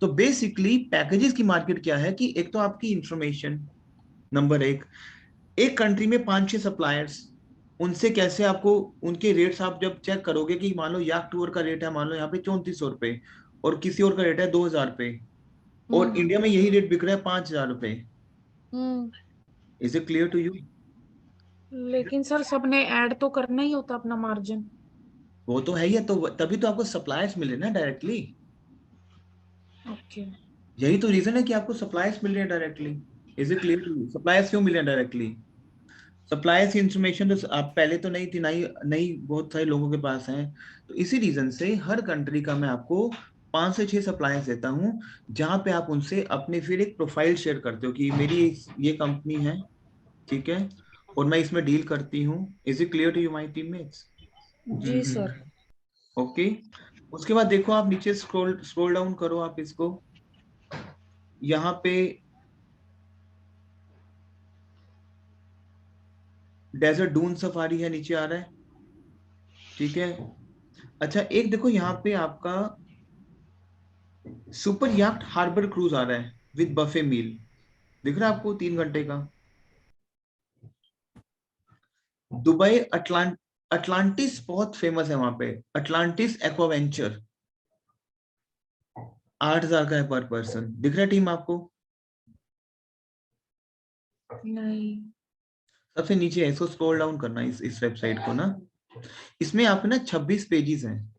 तो बेसिकली पैकेजेस की मार्केट क्या है कि एक तो आपकी इंफॉर्मेशन, नंबर एक कंट्री में 5-6 सप्लायर्स, उनसे कैसे आपको उनके रेट्स आप जब चेक करोगे कि मान लो याक टूर का रेट है मान लो यहाँ पे 3400 रुपए और किसी और का रेट है 2000 रुपए और इंडिया में यही रेट बिक रहा है 5000 रुपए। Is it clear to you? लेकिन सर सबने ऐड तो करना ही होता अपना मार्जिन। वो तो है ही है, तो तभी तो आपको सप्लायर्स मिले ना डायरेक्टली। ओके। यही तो रीजन है कि आपको सप्लायर्स मिल रहे हैं directly. Is it clear to you? Suppliers क्यों मिले हैं डायरेक्टली? सप्लायर्स की इंफॉर्मेशन तो आप पहले तो नहीं थी, नहीं बहुत सारे लोगों के पास है, तो इसी रीजन से हर कंट्री का मैं आपको 5 से 6 सप्लायर्स देता हूँ, जहां पे आप उनसे अपने फिर एक प्रोफाइल शेयर करते हो कि मेरी ये कंपनी है, ठीक है, और मैं इसमें डील करती हूँ। Is it clear to you my teammates? जी सर। ओके। उसके बाद देखो आप नीचे स्क्रॉल डाउन करो आप इसको, यहाँ पे डेजर्ट डून सफारी है नीचे आ रहा है, ठीक है। अच्छा एक देखो यहाँ पे आपका सुपर याक्ट हार्बर क्रूज आ रहा है विद बफे मील, दिख रहा है आपको 3 घंटे का। दुबई अटलांटिस बहुत फेमस है वहां पे, अटलांटिस एक्वावेंचर 8000 का है पर पर्सन, दिख रहा है टीम आपको? नहीं। सबसे नीचे है, इसको स्क्रॉल डाउन करना इस वेबसाइट को ना, इसमें आपके ना 26 पेजेस हैं।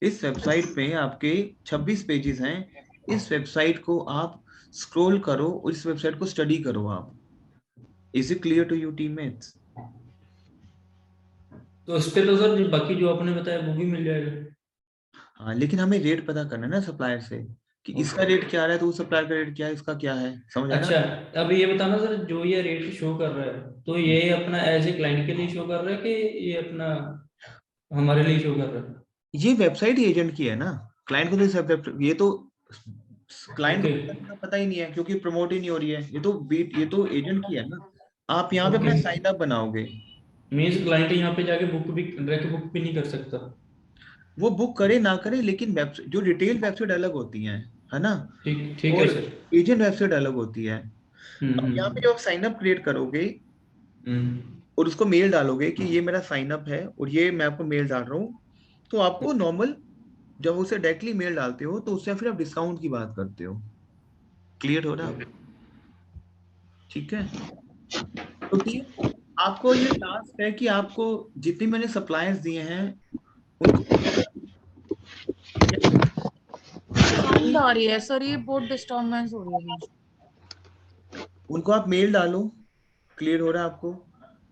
इस वेबसाइट पे आपके 26 पेजेस हैं। इस वेबसाइट को आप स्क्रॉल करो और इस वेबसाइट को स्टडी करो आप। Is it clear to you teammates? तो उस पे तो सर जो बाकी जो आपने बताया वो भी मिल जाएगा। हाँ लेकिन हमें रेट पता करना है ना सप्लायर से कि इसका रेट क्या आ रहा है, तो उस सप्लायर का रेट क्या है, इसका क्या है, समझ आया अच्छा, ना? अब ये बताना सर, जो ये रेट शो कर रहा है तो ये अपना एज ए क्लाइंट के लिए शो कर रहा है कि ये अपना हमारे लिए शो कर रहा है? ये वेबसाइट ही एजेंट की है ना, क्लाइंट को तो ये तो क्लाइंट ओके। को पता ही नहीं है क्योंकि प्रमोट ही नहीं हो रही है, ये तो एजेंट की है ना। आप यहाँ पे अपना ओके, साइन अप बनाओगे। मीन्स क्लाइंट यहाँ पे जाके बुक भी नहीं कर सकता? वो बुक करे ना करे, लेकिन वेबसाइट जो रिटेल वेबसाइट अलग होती है ना, ठीक ठीक है और सर। एजेंट वेबसाइट अलग होती है। अब यहाँ पे हम्म। जब आप साइन अप क्रिएट करोगे हम्म। और उसको मेल डालोगे कि ये मेरा साइन अप है और ये मैं आपको मेल डाल रहा हूँ, तो आपको नॉर्मल जब उसे डायरेक्टली मेल डालते हो तो उससे फिर आप डिस्काउंट की बात करते हो। क्लियर हो रहा है? ठीक है। तो टीम आपको ये टास्क है कि आपको जितनी मैंने सप्लायर्स दिए हैं उनको, ठीक है, साउंड आ रही है सर, ये बहुत डिस्टर्बेंस हो रही है बीच। उनको आप मेल डालो। क्लियर हो रहा है आपको?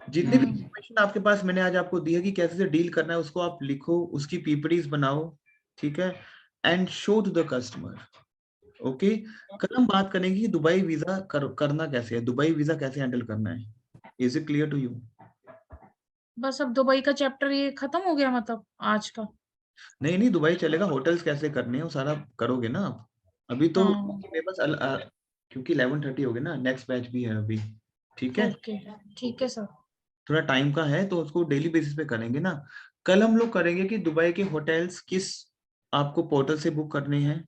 जितनी भी हम्म। इंफॉर्मेशन आपके पास मैंने आज आपको दी है कि कैसे से डील करना है, उसको आप लिखो, उसकी पीपीटीज बनाओ, ठीक है, and show to the customer. Okay. कल हम बात करेंगे कि दुबई वीजा करना कैसे है, दुबई वीजा कैसे हैंडल करना है। Is it clear to you? बस अब दुबई का चैप्टर ये खत्म हो गया मतलब आज का? नहीं नहीं, दुबई चलेगा, होटल्स कैसे करने हैं वो सारा करोगे ना आप। अभी तो हाँ। मेरे पास क्योंकि 11:30 हो गए ना, नेक्स्ट बैच भी है अभी, ठीक है, ओके। ठीक है सर। थोड़ा टाइम का है, तो उसको डेली बेसिस पे करेंगे ना। कल हम लोग करेंगे कि दुबई के होटल्स किस आपको पोर्टल से बुक करने हैं,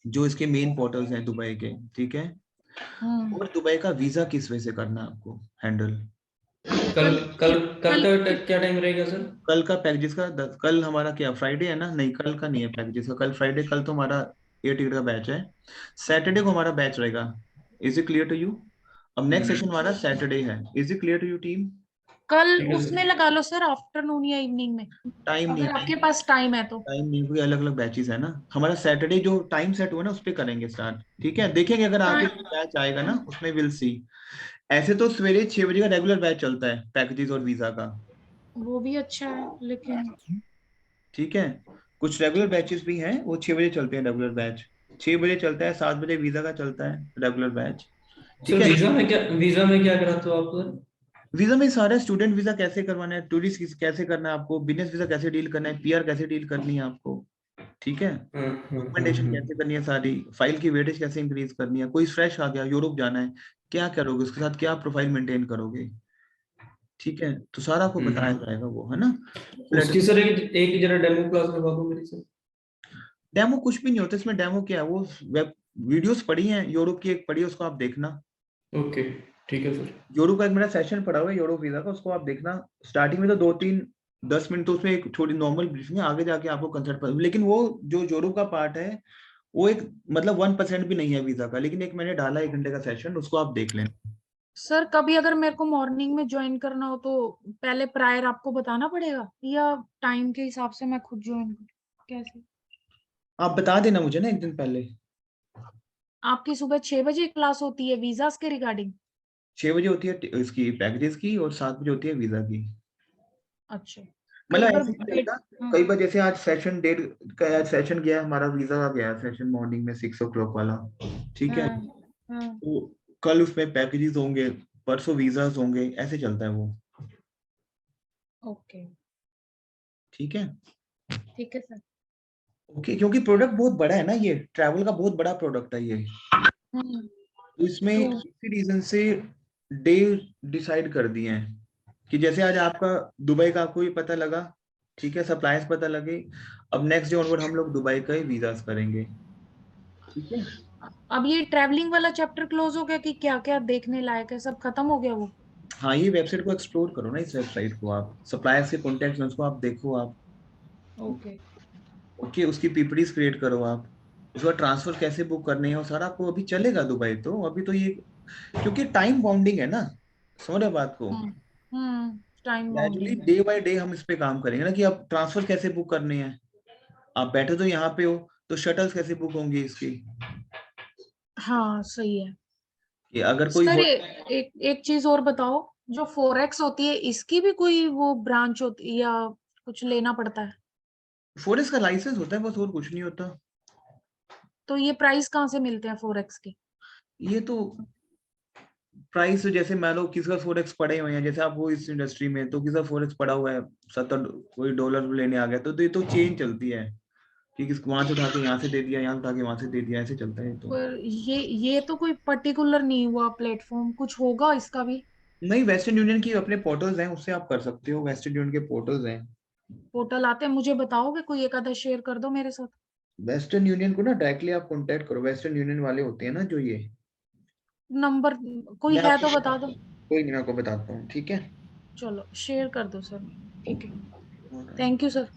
जो इसके मेन पोर्टल्स हैं दुबई के, ठीक है, और दुबई का वीजा किस वे से करना है आपको हैंडल। कल कल कल कल का क्या टाइम रहेगा सर? कल का पैकेजेस का कल हमारा क्या फ्राइडे है ना, नहीं कल का नहीं है पैकेजेस का, कल फ्राइडे, कल तो हमारा एयर टिकट का बैच है, सैटरडे को हमारा बैच रहेगा। Is it clear to you? अब नेक्स्ट सेशन हमारा सैटरडे है। Is it clear to you team? कल ठीक है उसमें सर। लगा लो सर, आफ्टरनून या इवनिंग में, टाइम नहीं, अगर आपके पास टाइम है तो। टाइम नहीं, कोई अलग अलग बैचेस है ना, हमारा सैटरडे जो टाइम सेट हुआ ना उस पे करेंगे स्टार्ट, ठीक है, देखेंगे अगर आगे बैच आएगा ना उसमें विल सी। ऐसे तो सवेरे 6 बजे का रेगुलर बैच चलता है पैकेजेस और वीजा का, वो भी अच्छा है लेकिन। ठीक है, कुछ रेगुलर ठीक। बैचेस भी हैं, वो 6 बजे चलते हैं रेगुलर बैच, 6 बजे चलता है, 7 बजे वीजा का चलता है रेगुलर बैच, ठीक सर है। वीजा में क्या कराते हो आप सर? वीजा में सारा स्टूडेंट वीजा कैसे करवाना है, टूरिस्ट कैसे करना है आपको, बिजनेस वीजा कैसे डील करना है, पीआर कैसे डील करनी है आपको, ठीक है, डॉक्यूमेंटेशन कैसे करनी है सारी, फाइल की वेटेज कैसे इंक्रीज करनी है, कोई फ्रेश आ गया यूरोप जाना है, क्या करोगे उसके साथ, क्या प्रोफाइल मेंटेन करोगे, ठीक है, तो सारा आपको बताया जाएगा वो, है ना। उसकी सर एक जरा डेमो क्लास लगा दो मेरी सर। डेमो कुछ भी नहीं होता इसमें। डेमो क्या है, वो वेब वीडियोस पड़ी हैं, यूरोप की एक पड़ी है, उसको आप देखना। ओके ठीक है सर। यूरोप का एक मेरा सेशन पड़ा हुआ है यूरोप वीजा का, उसको आप देखना। स्टार्टिंग में तो 2-3-10 मिनट तो उसमें एक थोड़ी नॉर्मल ब्रीफिंग है, आगे जाके आपको कंसल्ट पर, लेकिन वो जो यूरोप का पार्ट है वो एक मतलब 1% भी नहीं है वीजा का, लेकिन एक मैंने डाला 1 घंटे का सेशन, उसको आप देख लेना। सर कभी अगर मेरे को मॉर्निंग में ज्वाइन करना हो तो पहले प्रायर आपको बताना पड़ेगा या टाइम के हिसाब से मैं खुद ज्वाइन करूं, कैसे? आप बता देना मुझे ना एक दिन पहले। आपकी सुबह 6 बजे क्लास होती है वीजास के रिगार्डिंग? 6 बजे होती है इसकी पैकेजेस की, और 7 बजे होती है वीजा की। अच्छा। कई मतलब बार ऐसे ही चलता, कई बार जैसे आज सेशन डेट का, आज सेशन गया हमारा वीजा का, गया सेशन मॉर्निंग में 6 o'clock वाला, ठीक है। तो कल उसमें पैकेजेस होंगे, परसों वीजास होंगे, ऐसे चलता है वो। ओके ठीक है। ठीक है सर। ओके, क्योंकि प्रोडक्ट बहुत बड़ा है ना, ये ट्रैवल का बहुत बड़ा प्रोडक्ट है ये, तो इसमें तो इसी रीजन से डे डिसाइड कर दिए हैं कि जैसे आज आपका दुबई का आपको भी पता लगा, ठीक है, सप्लायर्स पता लगे, अब नेक्स्ट डे ऑनवर्ड हम लोग दुबई का ही वीजास करेंगे, ठीक है। अब ये ट्रैवलिंग वाला चैप्टर क्लोज हो गया कि क्या क्या देखने लायक है, सब खत्म हो गया वो? हाँ, ये वेबसाइट को एक्सप्लोर करो ना, इस वेबसाइट को आप, सप्लायर्स के कॉन्टेक्ट उसको आप देखो आप। ओके ओके, उसकी पीपीडीज क्रिएट करो आप, उसका ट्रांसफर कैसे बुक करने हैं, और सारा आपको अभी चलेगा दुबई तो, अभी तो ये क्योंकि टाइम बाउंडिंग है ना, समझ रहे बात को। Time gradually bounding. Day by day हम इस पे काम करेंगे ना, कि आप ट्रांसफर कैसे बुक करने हैं, आप बैठे तो यहाँ पे हो, तो शटल्स कैसे बुक होंगी इसकी, हाँ सही है। कि अगर कोई सर एक एक चीज और बताओ, जो फोरेक्स होती है इसकी भी कोई वो ब्रांच होती है या कुछ लेना पड़ता है? फॉरेक्स का लाइसेंस होता है बस, और कुछ नहीं होता। तो ये प्राइस कहाँ से मिलते हैं फोरेक्स के? ये तो प्राइस जैसे मान लो किसी का फॉरेक्स पड़े हुए हैं, जैसे आप हो इस इंडस्ट्री में, तो किसी का फॉरेक्स पड़ा हुआ है 70, कोई डॉलर लेने आ गया, तो ये तो चेन चलती है कि किस वहां से उठा के यहाँ से दे दिया, यहाँ से उठा के वहां से दे दिया, ऐसे चलता है तो। पर ये तो कोई पर्टिकुलर नहीं हुआ प्लेटफॉर्म, कुछ होगा इसका भी? नहीं, वेस्टर्न यूनियन की अपने पोर्टल्स हैं, उससे आप कर सकते हो, वेस्टर्न यूनियन के पोर्टल्स हैं। पोर्टल आते हैं, मुझे बताओगे? कोई एक आधा शेयर कर दो मेरे साथ। वेस्टर्न यूनियन को ना डायरेक्टली आप कांटेक्ट करो, वेस्टर्न यूनियन वाले होते हैं ना जो ये, नंबर कोई मैं है आपको तो बता दो। कोई नहीं, मैं आपको बताता हूँ, ठीक है। चलो शेयर कर दो सर, ठीक है। Thank you sir.